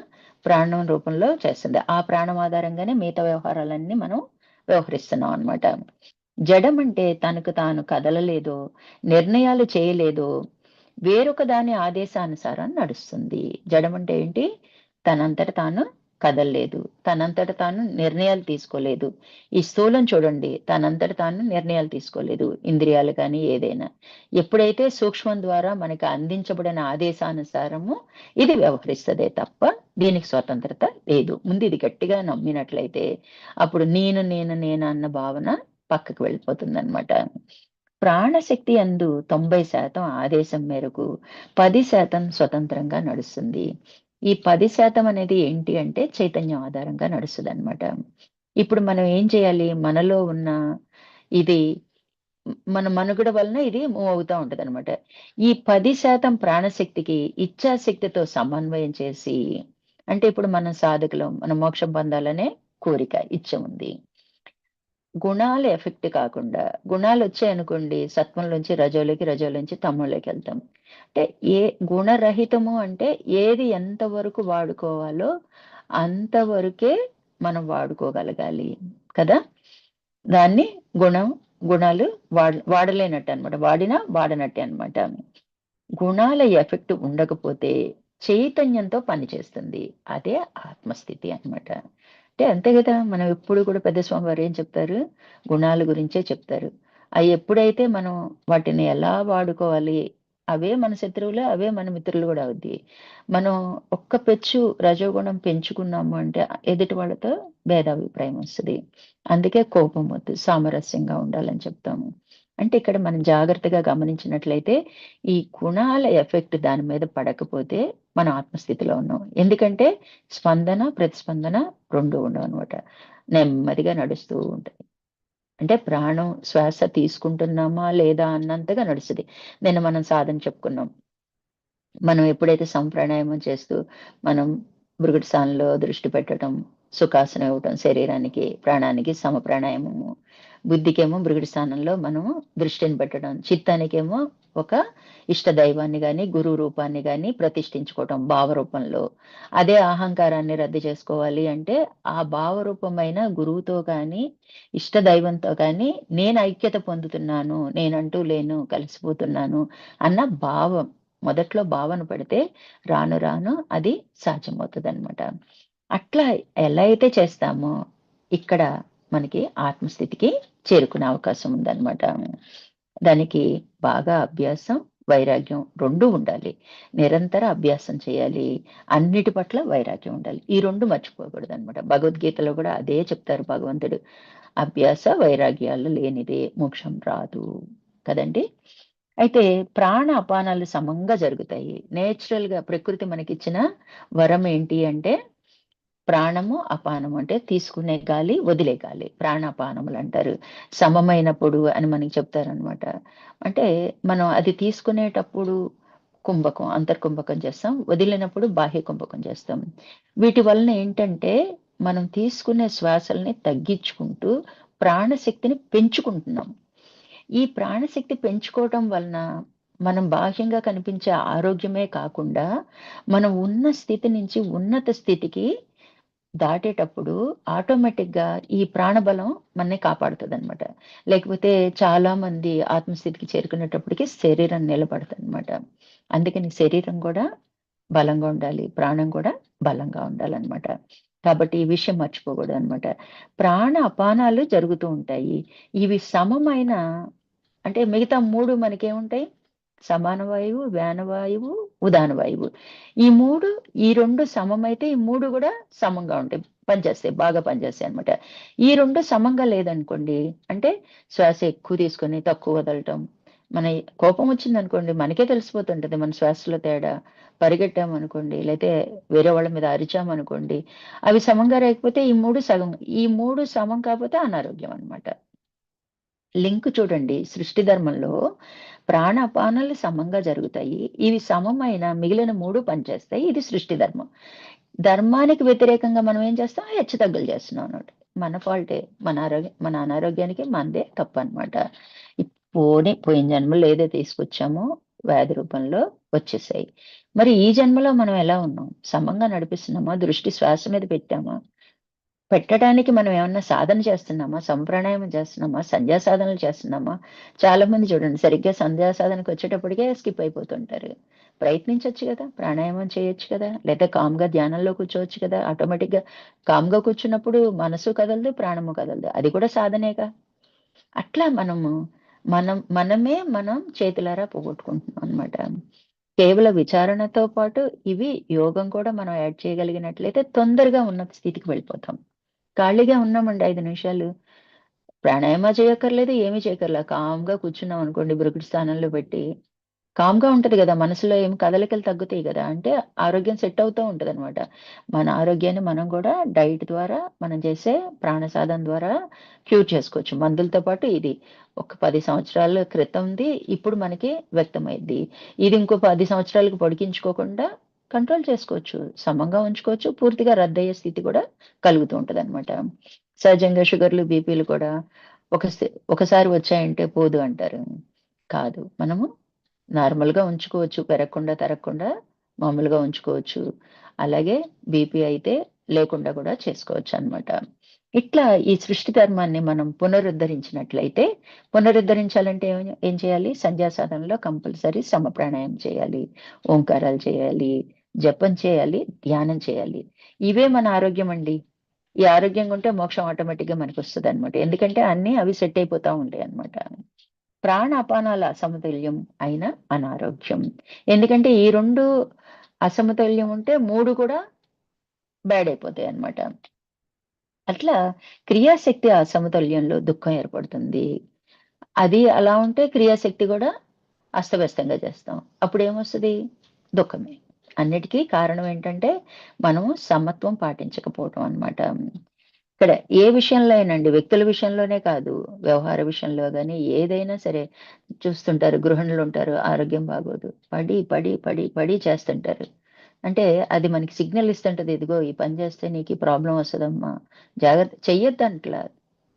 ప్రాణం రూపంలో చేస్తుంది. ఆ ప్రాణం ఆధారంగానే మిగతా వ్యవహారాలన్నీ మనం వ్యవహరిస్తున్నాం అన్నమాట. జడం అంటే తనకు తాను కదలలేదో, నిర్ణయాలు చేయలేదో, వేరొక దాని ఆదేశానుసారం నడుస్తుంది. జడం అంటే ఏంటి? తనంతట తాను కదలలేదు. తనంతట తాను నిర్ణయాలు తీసుకోలేదు. ఈ స్థూలం చూడండి, తనంతట తాను నిర్ణయాలు తీసుకోలేదు. ఇంద్రియాలు కానీ ఏదైనా. ఎప్పుడైతే సూక్ష్మం ద్వారా మనకి అందించబడిన ఆదేశానుసారము ఇది వ్యవహరిస్తదే తప్ప దీనికి స్వతంత్రత లేదు. ముందు ఇది గట్టిగా నమ్మినట్లయితే అప్పుడు నేను అన్న భావన పక్కకు వెళ్ళిపోతుందన్నమాట. ప్రాణశక్తి యందు 90% ఆదేశం మేరకు 10% స్వతంత్రంగా నడుస్తుంది. ఈ 10% అనేది ఏంటి అంటే చైతన్యం ఆధారంగా నడుస్తదనమాట. ఇప్పుడు మనం ఏం చేయాలి? మనలో ఉన్న ఇది మన మనుగడ వలన ఇది మూవ్ అవుతా ఉంటదనమాట. ఈ 10% ప్రాణశక్తికి ఇచ్ఛాశక్తితో సమన్వయం చేసి, అంటే ఇప్పుడు మనం సాధకులం, మనం మోక్షం పొందాలనే కోరిక, ఇచ్చ ఉంది. గుణాలు ఎఫెక్ట్ కాకుండా, గుణాలొచ్చాయనుకోండి సత్వంలోంచి రజోలోకి, రజోలోంచి తమోలోకెళ్తాం. అంటే ఏ గుణరహితము అంటే ఏది ఎంతవరకు వాడుకోవాలో అంతవరకే మనం వాడుకోగలగాలి కదా! దాన్ని గుణం, గుణాలు వాడలేనట్టనమాట. వాడినా వాడనట్టే అనమాట. గుణాల ఎఫెక్ట్ ఉండకపోతే చైతన్యంతో పనిచేస్తుంది. అదే ఆత్మస్థితి అన్నమాట. అంటే అంతే గదా! మనం ఎప్పుడు కూడా పెద్ద స్వామి వారు ఏం చెప్తారు? గుణాల గురించే చెప్తారు. అయి ఎప్పుడైతే మనం వాటిని ఎలా వాడుకోవాలి, అవే మన శత్రువులు, అవే మన మిత్రులు గూడా అవుద్ది. మనం ఒక్క పెచ్చు రజోగుణం పెంచుకున్నాము అంటే ఎదుటి వాళ్ళతో భేదాభిప్రాయం వస్తది. అందుకే కోపం వద్దు, సామరస్యంగా ఉండాలని చెప్తాము. అంటే ఇక్కడ మనం జాగ్రత్తగా గమనించినట్లయితే ఈ గుణాల ఎఫెక్ట్ దాని మీద పడకపోతే మనం ఆత్మస్థితిలో ఉన్నాం. ఎందుకంటే స్పందన, ప్రతిస్పందన 2 ఉండవనమాట. నెమ్మదిగా నడుస్తూ ఉంటాయి. అంటే ప్రాణం శ్వాస తీసుకుంటున్నామా లేదా అన్నంతగా నడుస్తది. నిన్న మనం సాధన చెప్పుకున్నాం. మనం ఎప్పుడైతే సంప్రాణాయామం చేస్తూ మనం భృగుటి స్థానంలో దృష్టి పెట్టటం, సుఖాసనం ఇవ్వటం శరీరానికి, ప్రాణానికి సమప్రాణాయామము. బుద్ధికేమో భృగుటి స్థానంలో మనం దృష్టిని పెట్టడం, చిత్తానికేమో ఒక ఇష్ట దైవాన్ని గాని, గురువు రూపాన్ని గాని ప్రతిష్ఠించుకోవటం భావరూపంలో. అదే అహంకారాన్ని రద్దు చేసుకోవాలి అంటే, ఆ భావరూపమైన గురువుతో గాని, ఇష్ట దైవంతో గాని నేను ఐక్యత పొందుతున్నాను, నేనంటూ లేను, కలిసిపోతున్నాను అన్న భావం మొదట్లో భావన పడితే రాను రాను అది సాధ్యమవుతదనమాట. అట్లా ఎలా అయితే చేస్తామో ఇక్కడ మనకి ఆత్మస్థితికి చేరుకునే అవకాశం ఉందన్నమాట. దానికి బాగా అభ్యాసం, వైరాగ్యం 2 ఉండాలి. నిరంతర అభ్యాసం చేయాలి. అన్నిటి పట్ల వైరాగ్యం ఉండాలి. ఈ 2 మర్చిపోకూడదనమాట. భగవద్గీతలో కూడా అదే చెప్తారు భగవంతుడు. అభ్యాస వైరాగ్యాలు లేనిదే మోక్షం రాదు. కదండీ! అయితే ప్రాణ అపానాలు సమంగా జరుగుతాయి. నేచురల్‌గా ప్రకృతి మనకిచ్చిన వరం ఏంటి అంటే ప్రాణము, అపానము అంటే తీసుకునే గాలి, వదిలే గాలి. ప్రాణాపానములంటారు. సమమైనప్పుడు అని మనకి చెప్తారనమాట. అంటే మనం అది తీసుకునేటప్పుడు కుంభకం, అంతర్కుంభకం చేస్తాం. వదిలినప్పుడు బాహ్య కుంభకం చేస్తాం. వీటి వలన ఏంటంటే మనం తీసుకునే శ్వాసల్ని తగ్గించుకుంటూ ప్రాణశక్తిని పెంచుకుంటున్నాం. ఈ ప్రాణశక్తి పెంచుకోవటం వలన మనం బాహ్యంగా కనిపించే ఆరోగ్యమే కాకుండా, మనం ఉన్న స్థితి నుంచి ఉన్నత స్థితికి దాటేటప్పుడు ఆటోమేటిక్‌గా ఈ ప్రాణబలం మనని కాపాడుతదనమాట. లేకపోతే చాలా మంది ఆత్మస్థితికి చేరుకునేటప్పటికి శరీరం నిలబడదనమాట. అందుకని శరీరం గూడా బలంగా ఉండాలి. ప్రాణం కూడా బలంగా ఉండాలనమాట. కాబట్టి ఈ విషయం మర్చిపోకూడదనమాట. ప్రాణ అపానాలు జరుగుతూ ఉంటాయి. ఇవి సమమైన అంటే మిగతా 3 మనకేముంటాయి? సమాన వాయువు, వ్యాన వాయువు, ఉదాన వాయువు. ఈ 3 ఈ 2 సమమైతే ఈ 3 గూడా సమంగా ఉంటాయి. పనిచేస్తాయి. బాగా పనిచేస్తాయన్నమాట. ఈ 2 సమంగా లేదనుకోండి, అంటే శ్వాస ఎక్కువ తీసుకొని తక్కువ వదలటం. మన కోపం వచ్చిందనుకోండి మనకే తెలిసిపోతుంటది మన శ్వాసలో తేడా. పరిగెట్టామనుకోండి, లేతే వేరే వాళ్ళ మీద అరిచామనుకోండి, అవి సమంగా లేకపోతే ఈ 3 సగం. ఈ 3 సమం కాకపోతే అనారోగ్యం అన్నమాట. లింక్ చూడండి. సృష్టి ధర్మంలో ప్రాణాపానాలు సమంగా జరుగుతాయి. ఇవి సమమైన మిగిలిన 3 పనిచేస్తాయి. ఇది సృష్టి ధర్మం. ధర్మానికి వ్యతిరేకంగా మనం ఏం చేస్తాం? హెచ్చుతగ్గులు చేస్తున్నాం అన్నమాట. మన ఫాల్టే. మన అనారోగ్యానికి మనదే తప్పన్నమాట. పోయిన జన్మలో ఏదైతే తీసుకొచ్చామో వ్యాధి రూపంలో వచ్చేసాయి. మరి ఈ జన్మలో మనం ఎలా ఉన్నాం? సమంగా నడిపిస్తున్నామా? దృష్టి శ్వాస మీద పెట్టామా? పెట్టడానికి మనం ఏమన్నా సాధన చేస్తున్నామా? సంప్రాణాయామం చేస్తున్నామా? సంధ్యా సాధనలు చేస్తున్నామా? చాలా మంది చూడండి సరిగ్గా సంధ్యా సాధనకొచ్చేటప్పటికే స్కిప్ అయిపోతుంటారు. ప్రయత్నించొచ్చు గదా! ప్రాణాయామం చేయొచ్చు కదా! లేదా కామ్‌గా ధ్యానంలో కూర్చోవచ్చు కదా! ఆటోమేటిక్‌గా కామ్‌గా కూర్చున్నప్పుడు మనసు కదలదు, ప్రాణము కదలదు. అది కూడా సాధనేగా. అట్లా మనం చేతులారా పోగొట్టుకుంటున్నాం అన్నమాట. కేవల విచారణతో పాటు ఇవి యోగం కూడా మనం యాడ్ చేయగలిగినట్లయితే తొందరగా ఉన్నత స్థితికి వెళ్ళిపోతాం. ఖాళీగా ఉన్నామండి 5 నిమిషాలు. ప్రాణాయామ చేయక్కర్లేదు, ఏమీ చేయక్కర్లా. కామ్‌గా కూర్చున్నాం అనుకోండి భృకుటి స్థానంలో పెట్టి, కామ్‌గా ఉంటది గదా! మనసులో ఏం కదలికలు తగ్గుతాయి గదా! అంటే ఆరోగ్యం సెట్ అవుతూ ఉంటదనమాట. మన ఆరోగ్యాన్ని మనం గూడా డైట్ ద్వారా, మనం చేసే ప్రాణ సాధన ద్వారా క్యూర్ చేసుకోవచ్చు. మందులతో పాటు ఇది. ఒక 10 సంవత్సరాల క్రితంది ఇప్పుడు మనకి వ్యక్తమైద్ది. ఇది ఇంకో 10 సంవత్సరాలకు పొడిగించుకోకుండా కంట్రోల్ చేసుకోవచ్చు. సమంగా ఉంచుకోవచ్చు. పూర్తిగా రద్దయ్యే స్థితి గూడా కలుగుతూ ఉంటదనమాట. సహజంగా షుగర్‌లు, బీపీలు కూడా ఒక సి ఒకసారి వచ్చాయంటే పోదు అంటారు. కాదు. మనము నార్మల్‌గా ఉంచుకోవచ్చు. పెరగకుండా, తరగకుండా మామూలుగా ఉంచుకోవచ్చు. అలాగే బీపీ అయితే లేకుండా గూడా చేసుకోవచ్చనమాట. ఇట్లా ఈ సృష్టి ధర్మాన్ని మనం పునరుద్ధరించినట్లయితే, పునరుద్ధరించాలంటే ఏం చేయాలి? సంధ్యా సాధనలో కంపల్సరీ సమప్రాణాయామం చేయాలి. ఓంకారాలు చేయాలి. జపం చేయాలి. ధ్యానం చేయాలి. ఇవే మన ఆరోగ్యమండి. ఈ ఆరోగ్యంగా ఉంటే మోక్షం ఆటోమేటిక్‌గా మనకొస్తదనమాట. ఎందుకంటే అన్నీ అవి సెట్ అయిపోతా ఉంటాయన్నమాట. ప్రాణాపానాల అసమతుల్యం అయిన అనారోగ్యం. ఎందుకంటే ఈ 2 అసమతుల్యం ఉంటే 3 కూడా బ్యాడ్ అయిపోతాయన్నమాట. అట్లా క్రియాశక్తి అసమతుల్యంలో దుఃఖం ఏర్పడుతుంది. అది అలా ఉంటే క్రియాశక్తి గూడా అస్తవ్యస్తంగా చేస్తాం. అప్పుడేమొస్తది? దుఃఖమే. అన్నిటికి కారణం ఏంటంటే, మనం సమత్వం పాటించకపోవటం అన్నమాట. ఇక్కడ ఏ విషయంలో అయినండి, వ్యక్తుల విషయంలోనే కాదు, వ్యవహార విషయంలో గాని ఏదైనా సరే చూస్తుంటారు. గృహిణులుంటారు. ఆరోగ్యం బాగోదు. పడి చేస్తుంటారు. అంటే అది మనకి సిగ్నల్ ఇస్తుంటది. ఇదిగో ఈ పని చేస్తే నీకు ఈ ప్రాబ్లమ్ వస్తదమ్మా. జాగ్రత్త చెయ్యొద్దంట్లా.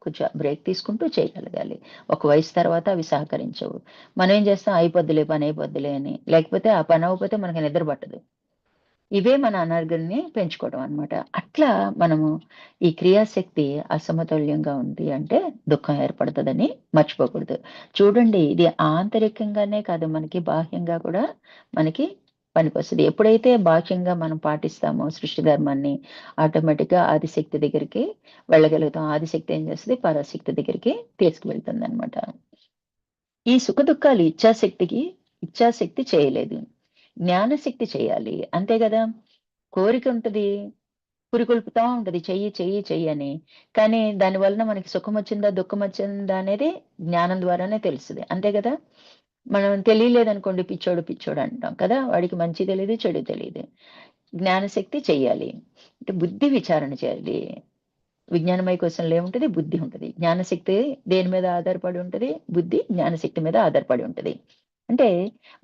కొంచెం బ్రేక్ తీసుకుంటూ చేయగలగాలి. ఒక వయసు తర్వాత అవి సహకరించవు. మనం ఏం చేస్తాం అయిపోద్దిలే, పనయిపోద్దిలే అని. లేకపోతే ఆ పని అవ్వకపోతే మనకి నిద్ర పట్టదు. ఇవే మన అనారోగ్యాన్ని పెంచుకోవడం అన్నమాట. అట్లా మనము ఈ క్రియాశక్తి అసమతుల్యంగా ఉంది అంటే దుఃఖం ఏర్పడతదని మర్చిపోకూడదు. చూడండి ఇది ఆంతరికంగానే కాదు మనకి బాహ్యంగా కూడా మనకి పనికొస్తది. ఎప్పుడైతే బాహ్యంగా మనం పాటిస్తామో సృష్టి ధర్మాన్ని ఆటోమేటిక్‌గా ఆదిశక్తి దగ్గరికి వెళ్ళగలుగుతాం. ఆదిశక్తి ఏం చేస్తది పరాశక్తి దగ్గరికి తీసుకువెళ్తుందన్నమాట. ఈ సుఖదుఖాలు ఇచ్ఛాశక్తి చేయలేదు. జ్ఞానశక్తి చేయాలి. అంతే గదా! కోరికుంటది. పురికొల్పుతా ఉంటది. చెయ్యి అని. కానీ దాని వలన మనకి సుఖమొచ్చిందా, దుఃఖమొచ్చిందా అనేది జ్ఞానం ద్వారానే తెలుస్తది. అంతే గదా! మనం తెలియలేదనుకోండి పిచ్చోడు అంటాం కదా! వాడికి మంచి తెలీదు, చెడు తెలీదు. జ్ఞానశక్తి చెయ్యాలి. అంటే బుద్ధి విచారణ చేయాలి. విజ్ఞానమయ కోశంలో ఏముంటది? బుద్ధి ఉంటది. జ్ఞానశక్తి దేని మీద ఆధారపడి ఉంటది? బుద్ధి జ్ఞానశక్తి మీద ఆధారపడి ఉంటది. అంటే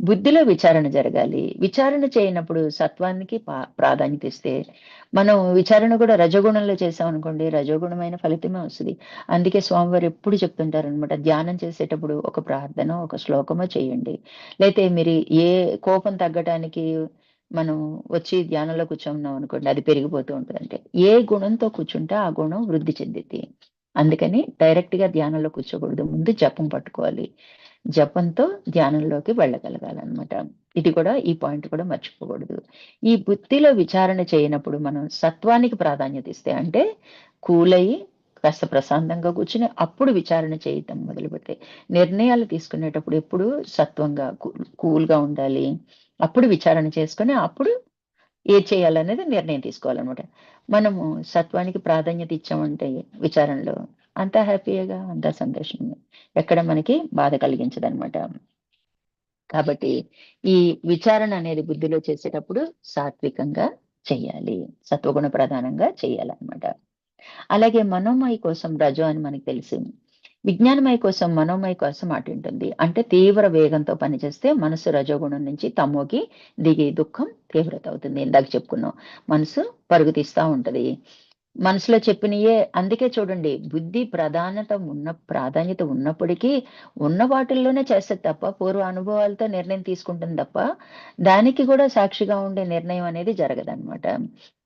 బుద్ధిలో విచారణ జరగాలి. విచారణ చేయనప్పుడు సత్వానికి ప్రాధాన్యత ఇస్తే, మనం విచారణ కూడా రజోగుణంలో చేసామనుకోండి, రజోగుణమైన ఫలితమే వస్తది. అందుకే స్వామివారు ఎప్పుడు చెప్తుంటారనమాట, ధ్యానం చేసేటప్పుడు ఒక ప్రార్థనో, ఒక శ్లోకమో చేయండి. లేతే మీరు ఏ కోపం తగ్గటానికి మనం వచ్చి ధ్యానంలో కూర్చున్నాం అనుకోండి, అది పెరిగిపోతూ ఉంటదంటే, ఏ గుణంతో కూర్చుంటే ఆ గుణం వృద్ధి చెందిద్ది. అందుకని డైరెక్ట్‌గా ధ్యానంలో కూర్చోకూడదు. ముందు జపం పట్టుకోవాలి. జపంతో ధ్యానంలోకి వెళ్ళగలగాలనమాట. ఇది కూడా ఈ పాయింట్ కూడా మర్చిపోకూడదు. ఈ బుద్ధిలో విచారణ చేయనప్పుడు మనం సత్వానికి ప్రాధాన్యత ఇస్తే అంటే కూలయ్యి కాస్త ప్రశాంతంగా కూర్చొని అప్పుడు విచారణ చేయటం మొదలుపెడితే నిర్ణయాలు తీసుకునేటప్పుడు ఎప్పుడు సత్వంగా కూల్‌గా ఉండాలి. అప్పుడు విచారణ చేసుకొని అప్పుడు ఏది చేయాలనేది నిర్ణయం తీసుకోవాలనమాట. మనము సత్వానికి ప్రాధాన్యత ఇచ్చామంటే విచారణలో అంతా హ్యాపీయేగా, అంతా సంతోషమే. ఎక్కడ మనకి బాధ కలిగించదనమాట. కాబట్టి ఈ విచారణ అనేది బుద్ధిలో చేసేటప్పుడు సాత్వికంగా చెయ్యాలి. సత్వగుణ ప్రధానంగా చేయాలనమాట. అలాగే మనోమయ కోసం రజో అని మనకు తెలుసు. విజ్ఞానమయ కోసం, మనోమయ కోసం అటుంటుంది. అంటే తీవ్ర వేగంతో పనిచేస్తే మనసు రజోగుణం నుంచి తమోకి దిగి దుఃఖం తీవ్రత అవుతుంది. ఇందాక చెప్పుకున్నాం. మనసు పరుగు తీస్తా ఉంటది. మనసులో చెప్పినయే అందుకే చూడండి ప్రాధాన్యత ఉన్నప్పటికీ ఉన్న వాటిల్లోనే చేస్తది తప్ప పూర్వ అనుభవాలతో నిర్ణయం తీసుకుంటుంది తప్ప దానికి కూడా సాక్షిగా ఉండే నిర్ణయం అనేది జరగదనమాట.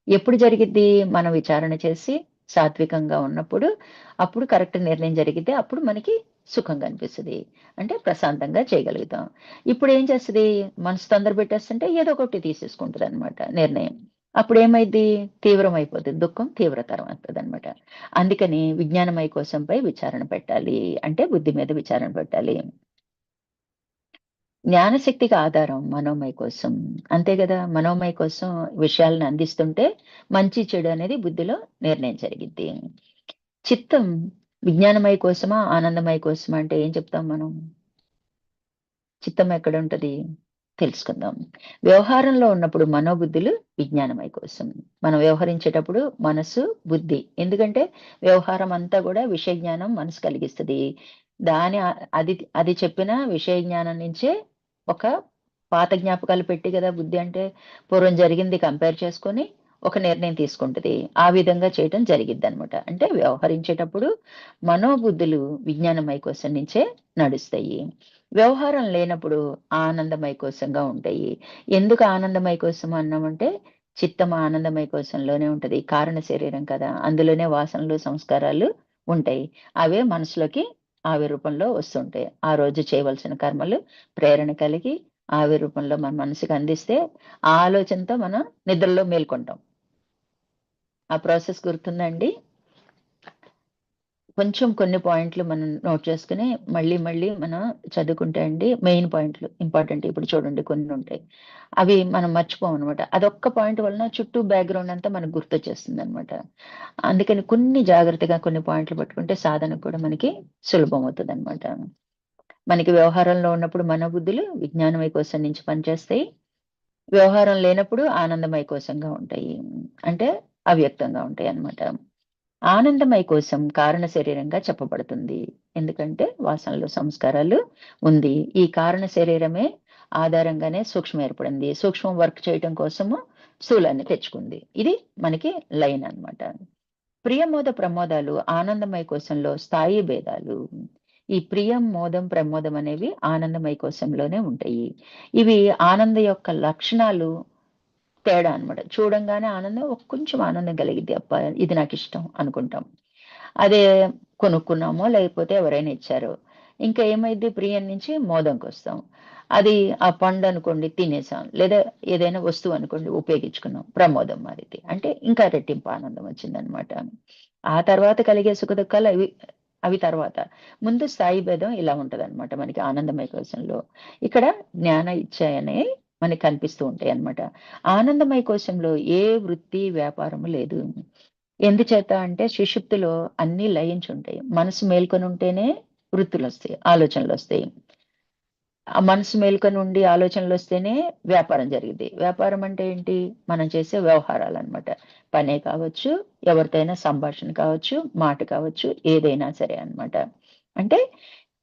ఎప్పుడు జరిగిద్ది? మనం విచారణ చేసి సాత్వికంగా ఉన్నప్పుడు అప్పుడు కరెక్ట్ నిర్ణయం జరిగితే అప్పుడు మనకి సుఖంగా అనిపిస్తది. అంటే ప్రశాంతంగా చేయగలుగుతాం. ఇప్పుడేం చేస్తది, మనసు తొందర పెట్టేస్తుంటే ఏదో ఒకటి తీసేసుకుంటదనమాట నిర్ణయం. అప్పుడేమైద్ది, తీవ్రమైపోతది. దుఃఖం తీవ్రతరం అవుతదనమాట. అందుకని విజ్ఞానమయ కోశంపై విచారణ పెట్టాలి. అంటే బుద్ధి మీద విచారణ పెట్టాలి. జ్ఞానశక్తికి ఆధారం మనోమయ కోసం. అంతే గదా! మనోమయ కోసం విషయాలను అందిస్తుంటే మంచి, చెడు అనేది బుద్ధిలో నిర్ణయం జరిగిద్ది. చిత్తం విజ్ఞానమయ కోసమా? ఆనందమయ కోసమా? అంటే ఏం చెప్తాం మనం? చిత్తం ఎక్కడుంటది? తెలుసుకుందాం. వ్యవహారంలో ఉన్నప్పుడు మనోబుద్ధులు విజ్ఞానమయ కోసం. మనం వ్యవహరించేటప్పుడు మనసు, బుద్ధి. ఎందుకంటే వ్యవహారం అంతా గూడా విషయ జ్ఞానం మనసు కలిగిస్తది. దాని అది అది చెప్పిన విషయ జ్ఞానం నుంచే ఒక పాత జ్ఞాపకాలు పెట్టి గదా బుద్ధి అంటే పూర్వం జరిగింది కంపేర్ చేసుకొని ఒక నిర్ణయం తీసుకుంటది. ఆ విధంగా చేయటం జరిగిద్దనమాట. అంటే వ్యవహరించేటప్పుడు మనోబుద్ధులు విజ్ఞానమయ కోశం నుంచే నడుస్తాయి. వ్యవహారం లేనప్పుడు ఆనందమయ కోశంగా ఉంటాయి. ఎందుకు ఆనందమయ కోశం అన్నామంటే, చిత్తం ఆనందమయ కోశంలోనే ఉంటది. కారణ శరీరం కదా! అందులోనే వాసనలు, సంస్కారాలు ఉంటాయి. అవే మనసులోకి ఆవి రూపంలో వస్తుంటాయి. ఆ రోజు చేయవలసిన కర్మలు ప్రేరణ కలిగి ఆవి రూపంలో మన మనసుకి అందిస్తే, ఆ ఆలోచనతో మనం నిద్రలో మేల్కొంటాం. ఆ ప్రాసెస్ గుర్తుందా అండి? కొంచెం కొన్ని పాయింట్లు మనం నోట్ చేసుకొని, మళ్ళీ మనం చదువుకుంటే అండి మెయిన్ పాయింట్లు ఇంపార్టెంట్. ఇప్పుడు చూడండి కొన్నుంటాయి. అవి మనం మర్చిపోమనమాట. అదొక్క పాయింట్ వలన చుట్టూ బ్యాక్‌గ్రౌండ్ అంతా మనకు గుర్తొచ్చేస్తుందనమాట. అందుకని కొన్ని జాగ్రత్తగా కొన్ని పాయింట్లు పట్టుకుంటే సాధన కూడా మనకి సులభమవుతదనమాట. మనకి వ్యవహారంలో ఉన్నప్పుడు మనోబుద్ధులు విజ్ఞానమయ కోశం నుంచి పనిచేస్తాయి. వ్యవహారం లేనప్పుడు ఆనందమయ కోశంగా ఉంటాయి. అంటే అవ్యక్తంగా ఉంటాయన్నమాట. ఆనందమయ కోసం కారణ శరీరంగా చెప్పబడుతుంది. ఎందుకంటే వాసనలు, సంస్కారాలు ఉంది. ఈ కారణ శరీరమే ఆధారంగానే సూక్ష్మం ఏర్పడింది. సూక్ష్మం వర్క్ చేయటం కోసము స్థూలాన్ని తెచ్చుకుంది. ఇది మనకి లైన్ అన్నమాట. ప్రియమోద ప్రమోదాలు ఆనందమయ కోశంలో స్థాయి భేదాలు. ఈ ప్రియం, మోదం, ప్రమోదం అనేవి ఆనందమయ కోశంలోనే ఉంటాయి. ఇవి ఆనందం యొక్క లక్షణాలు తేడా అన్నమాట. చూడంగానే ఆనందం కొంచెం ఆనందం కలిగిద్ది. అబ్బా! ఇది నాకిష్టం అనుకుంటాం. అదే కొనుక్కున్నామో, లేకపోతే ఎవరైనా ఇచ్చారో. ఇంకా ఏమైద్ది ప్రియం నుంచి మోదంకొస్తాం. అది ఆ పండనుకోండి తినేసాం. లేదా ఏదైనా వస్తువనుకోండి ఉపయోగించుకున్నాం. ప్రమోదం మారిద్ది. అంటే ఇంకా రెట్టింపు ఆనందం వచ్చిందనమాట. ఆ తర్వాత కలిగే సుఖదుఖాలు అవి అవి తర్వాత. ముందు స్థాయి భేదం ఇలా ఉంటదనమాట మనకి ఆనందమయ కోశంలో. ఇక్కడ జ్ఞాన ఇచ్చ అనే మనకి కనిపిస్తూ ఉంటాయన్నమాట. ఆనందమయ కోశంలో ఏ వృత్తి, వ్యాపారము లేదు. ఎందుచేత అంటే సుషుప్తిలో అన్నీ లయించుంటాయి. మనసు మేల్కొనుంటేనే వృత్తులొస్తాయి, ఆలోచనలొస్తాయి. ఆ మనసు మేల్కొనుండి ఆలోచనలొస్తేనే వ్యాపారం జరిగిద్ది. వ్యాపారం అంటే ఏంటి? మనం చేసే వ్యవహారాలనమాట. పనే కావచ్చు, ఎవరితో అయినా సంభాషణ కావచ్చు, మాట కావచ్చు, ఏదైనా సరే అన్నమాట. అంటే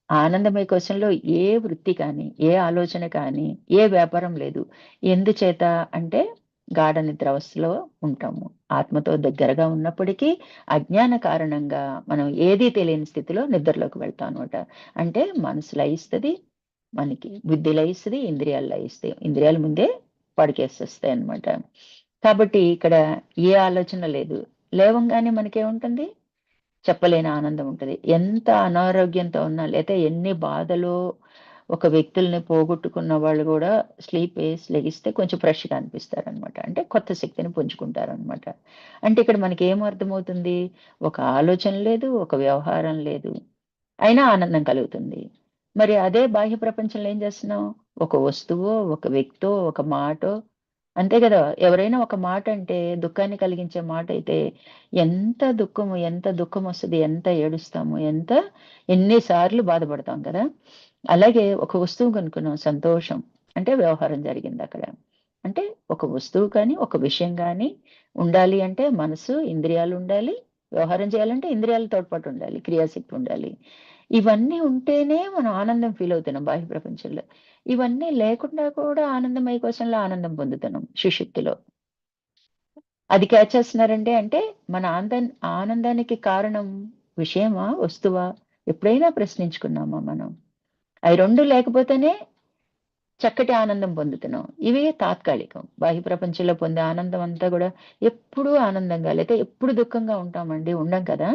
ఆనందమయ కోశంలో ఏ వృత్తి కానీ, ఏ ఆలోచన కానీ, ఏ వ్యాపారం లేదు. ఎందుచేత అంటే గాఢ నిద్రావస్థలో ఉంటాము. ఆత్మతో దగ్గరగా ఉన్నప్పటికీ అజ్ఞాన కారణంగా మనం ఏదీ తెలియని స్థితిలో నిద్రలోకి వెళ్తాం అనమాట. అంటే మనసు లయిస్తది. మనకి బుద్ధి లయిస్తది, ఇంద్రియాలు లయిస్తాయి. ఇంద్రియాలు ముందే పడకేసేస్తాయన్నమాట. కాబట్టి ఇక్కడ ఏ ఆలోచన లేదు. లేవంగానే మనకేముంటుంది? చెప్పలేని ఆనందం ఉంటది. ఎంత అనారోగ్యంతో ఉన్నా లేతే ఎన్ని బాధలో ఒక వ్యక్తుల్ని పోగొట్టుకున్న వాళ్ళు గూడా స్లీప్ వేసి లెగిస్తే కొంచెం ఫ్రెష్‌గా అనిపిస్తారనమాట. అంటే కొత్త శక్తిని పుంజుకుంటారనమాట. అంటే ఇక్కడ మనకేం అర్థమవుతుంది? ఒక ఆలోచన లేదు, ఒక వ్యవహారం లేదు. అయినా ఆనందం కలుగుతుంది. మరి అదే బాహ్య ప్రపంచంలో ఏం చేస్తున్నాం? ఒక వస్తువో, ఒక వ్యక్తో, ఒక మాటో అంతే గదా! ఎవరైనా ఒక మాటంటే దుఃఖాన్ని కలిగించే మాటైతే ఎంత దుఃఖమొస్తది, ఎంత ఏడుస్తాము, ఎన్ని సార్లు బాధపడతాం కదా! అలాగే ఒక వస్తువు కొనుక్కున్నాం సంతోషం. అంటే వ్యవహారం జరిగిందక్కడ. అంటే ఒక వస్తువు కానీ, ఒక విషయం గానీ ఉండాలి అంటే మనసు, ఇంద్రియాలుండాలి. వ్యవహారం చేయాలంటే ఇంద్రియాల తోడ్పాటు ఉండాలి. క్రియాశక్తి ఉండాలి. ఇవన్నీ ఉంటేనే మనం ఆనందం ఫీల్ అవుతున్నాం బాహ్య ప్రపంచంలో. ఇవన్నీ లేకుండా కూడా ఆనందమయ కోశంలో ఆనందం పొందుతున్నాం సుషుప్తిలో. అది క్యాచ్ చేస్తున్నారండి. అంటే మన ఆనందానికి కారణం విషయమా? వస్తువా? ఎప్పుడైనా ప్రశ్నించుకున్నామా మనం? అయి 2 లేకపోతేనే చక్కటి ఆనందం పొందుతున్నాం. ఇవి తాత్కాలికం. బాహ్య ప్రపంచంలో పొందే ఆనందం అంతా గూడా ఎప్పుడూ ఆనందంగా లేతే ఎప్పుడు దుఃఖంగా ఉంటామండి? ఉండం కదా!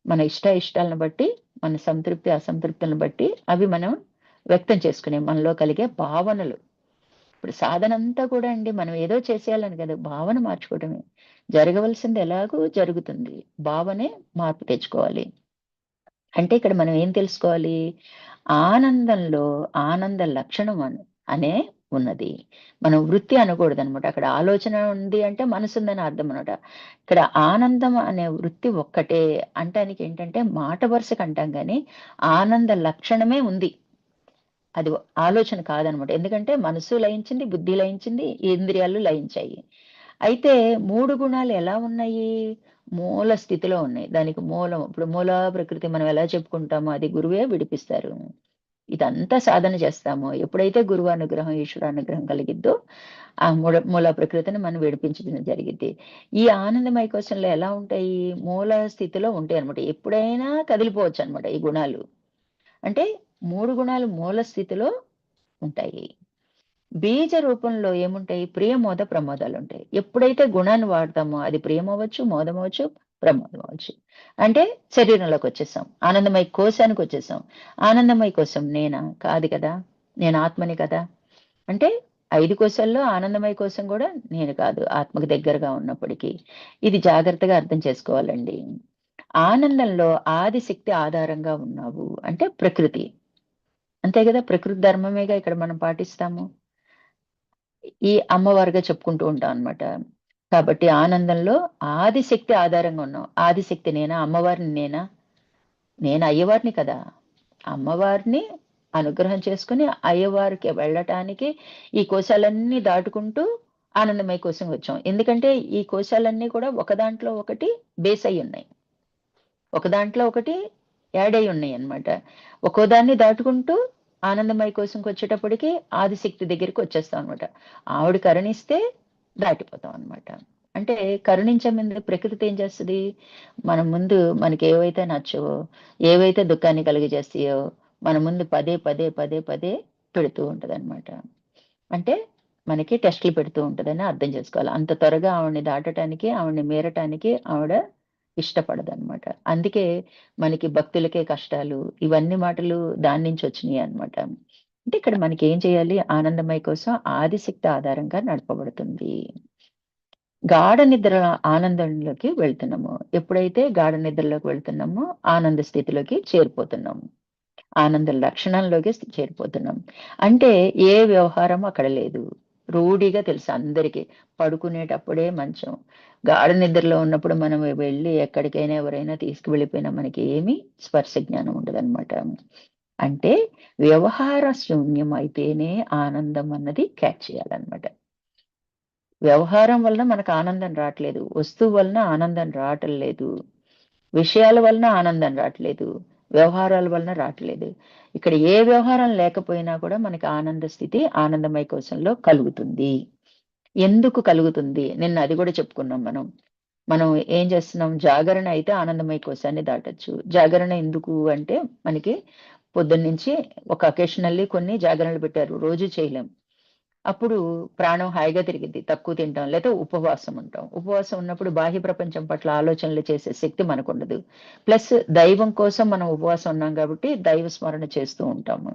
మన ఇష్టాలను బట్టి, మన సంతృప్తి, అసంతృప్తులను బట్టి అవి మనం వ్యక్తం చేసుకునే మనలో కలిగే భావనలు. ఇప్పుడు సాధనంతా కూడా అండి మనం ఏదో చేసేయాలని కాదు. భావన మార్చుకోవటమే. జరగవలసింది ఎలాగో జరుగుతుంది. భావనే మార్పు తెచ్చుకోవాలి. అంటే ఇక్కడ మనం ఏం తెలుసుకోవాలి? ఆనందంలో ఆనంద లక్షణం అనే ఉన్నది. మనం వృత్తి అనకూడదనమాట. అక్కడ ఆలోచన ఉంది అంటే మనసుందని అర్థం అనమాట. ఇక్కడ ఆనందం అనే వృత్తి ఒక్కటే అంటానికి ఏంటంటే మాట వరుసకు అంటాం గానీ, ఆనంద లక్షణమే ఉంది. అది ఆలోచన కాదనమాట. ఎందుకంటే మనసు లయించింది, బుద్ధి లయించింది, ఇంద్రియాలు లయించాయి. అయితే 3 గుణాలు ఎలా ఉన్నాయి? మూల స్థితిలో ఉన్నాయి. దానికి మూలం ఇప్పుడు మూల ప్రకృతి మనం ఎలా చెప్పుకుంటామో అది గురువే విడిపిస్తారు. ఇదంతా సాధన చేస్తాము. ఎప్పుడైతే గురువు అనుగ్రహం, ఈశ్వరానుగ్రహం కలిగిద్దో ఆ మూల ప్రకృతిని మనం విడిపించడం జరిగిద్ది. ఈ ఆనందమయ కోశంలో ఎలా ఉంటాయి? మూల స్థితిలో ఉంటాయన్నమాట. ఎప్పుడైనా కదిలిపోవచ్చన్నమాట ఈ గుణాలు. అంటే 3 గుణాలు మూల స్థితిలో ఉంటాయి. బీజ రూపంలో ఏముంటాయి? ప్రియమోద ప్రమోదాలుంటాయి. ఎప్పుడైతే గుణాన్ని వాడతామో అది ప్రియమవ్వచ్చు, మోదమవ్వచ్చు, ప్రమోదం అవ్వచ్చు. అంటే శరీరంలోకొచ్చేసాం. ఆనందమయ కోశానికొచ్చేసాం. ఆనందమయ కోశం నేనా? కాదు కదా! నేను ఆత్మని కదా! అంటే 5 కోశాల్లో ఆనందమయ కోశం గూడా నేను కాదు. ఆత్మకు దగ్గరగా ఉన్నప్పటికీ. ఇది జాగ్రత్తగా అర్థం చేసుకోవాలండి. ఆనందంలో ఆదిశక్తి ఆధారంగా ఉన్నావు అంటే ప్రకృతి. అంతే గదా! ప్రకృతి ధర్మమేగా ఇక్కడ మనం పాటిస్తాము. ఈ అమ్మవారుగా చెప్పుకుంటూ ఉంటాం అన్నమాట. కాబట్టి ఆనందంలో ఆదిశక్తి ఆధారంగా ఉన్నాం. ఆదిశక్తి నేనా? అమ్మవారిని నేనా? నేను అయ్యవారిని కదా! అమ్మవారిని అనుగ్రహం చేసుకొని అయ్యవారికి వెళ్ళటానికి ఈ కోశాలన్నీ దాటుకుంటూ ఆనందమయ కోశం వచ్చాం. ఎందుకంటే ఈ కోశాలన్నీ కూడా ఒక దాంట్లో ఒకటి బేస్ అయ్యున్నాయి. ఒక దాంట్లో ఒకటి యాడ్ అయ్యి ఉన్నాయన్నమాట. ఒక్కో దాన్ని దాటుకుంటూ ఆనందమయ కోశంకొచ్చేటప్పటికి ఆదిశక్తి దగ్గరికి వచ్చేస్తామనమాట. ఆవిడ కరుణిస్తే దాటిపోతాం అనమాట. అంటే కరుణించే ముందు ప్రకృతి ఏం చేస్తది? మన ముందు మనకేవైతే నచ్చవో, ఏవైతే దుఃఖాన్ని కలుగజేస్తాయో, మన ముందు పదే, పదే, పదే, పదే పెడుతూ ఉంటదనమాట. అంటే మనకి టెస్టులు పెడుతూ ఉంటదని అర్థం చేసుకోవాలి. అంత త్వరగా ఆవిడని దాటటానికి, ఆవిడని మీరటానికి ఆవిడ ఇష్టపడదనమాట. అందుకే మనకి భక్తులకే కష్టాలు, ఇవన్నీ మాటలు దాని నుంచి వచ్చినియనమాట. అంటే ఇక్కడ మనకేం చేయాలి? ఆనందమయ కోసం ఆదిశక్తి ఆధారంగా నడపబడుతుంది. గాఢ నిద్ర ఆనందంలోకి వెళ్తున్నామో, ఎప్పుడైతే గాఢ నిద్రలోకి వెళ్తున్నామో ఆనంద స్థితిలోకి చేరిపోతున్నాము. ఆనంద లక్షణంలోకి చేరిపోతున్నాం. అంటే ఏ వ్యవహారం అక్కడ లేదు. రూఢిగా తెలుసు అందరికి. పడుకునేటప్పుడే మంచం. గాఢ నిద్రలో ఉన్నప్పుడు మనం వెళ్లి ఎక్కడికైనా ఎవరైనా తీసుకువెళ్ళిపోయినా మనకి ఏమి స్పర్శ జ్ఞానం ఉండదనమాట. అంటే వ్యవహార శూన్యం అయితేనే ఆనందం అన్నది క్యాచ్ చేయాలన్నమాట. వ్యవహారం వలన మనకు ఆనందం రాట్లేదు. వస్తువు వలన ఆనందం రావటం లేదు. విషయాల వలన ఆనందం రాట్లేదు. వ్యవహారాల వలన రాట్లేదు. ఇక్కడ ఏ వ్యవహారం లేకపోయినా కూడా మనకి ఆనంద స్థితి ఆనందమయ కోశంలో కలుగుతుంది. ఎందుకు కలుగుతుంది? నిన్న అది కూడా చెప్పుకున్నాం మనం. మనం ఏం చేస్తున్నాం? జాగరణ అయితే ఆనందమయ కోశాన్ని దాటొచ్చు. జాగరణ ఎందుకు అంటే మనకి పొద్దున్నుంచి ఒక అకేషనల్లీ కొన్ని జాగరణలు పెట్టారు. రోజు చేయలేం. అప్పుడు ప్రాణం హాయిగా తిరిగిద్ది. తక్కువ తింటాం. లేతే ఉపవాసం ఉంటాం. ఉపవాసం ఉన్నప్పుడు బాహ్య ప్రపంచం పట్ల ఆలోచనలు చేసే శక్తి మనకుండదు. ప్లస్ దైవం కోసం మనం ఉపవాసం ఉన్నాం గాబట్టి, దైవ స్మరణ చేస్తూ ఉంటాము.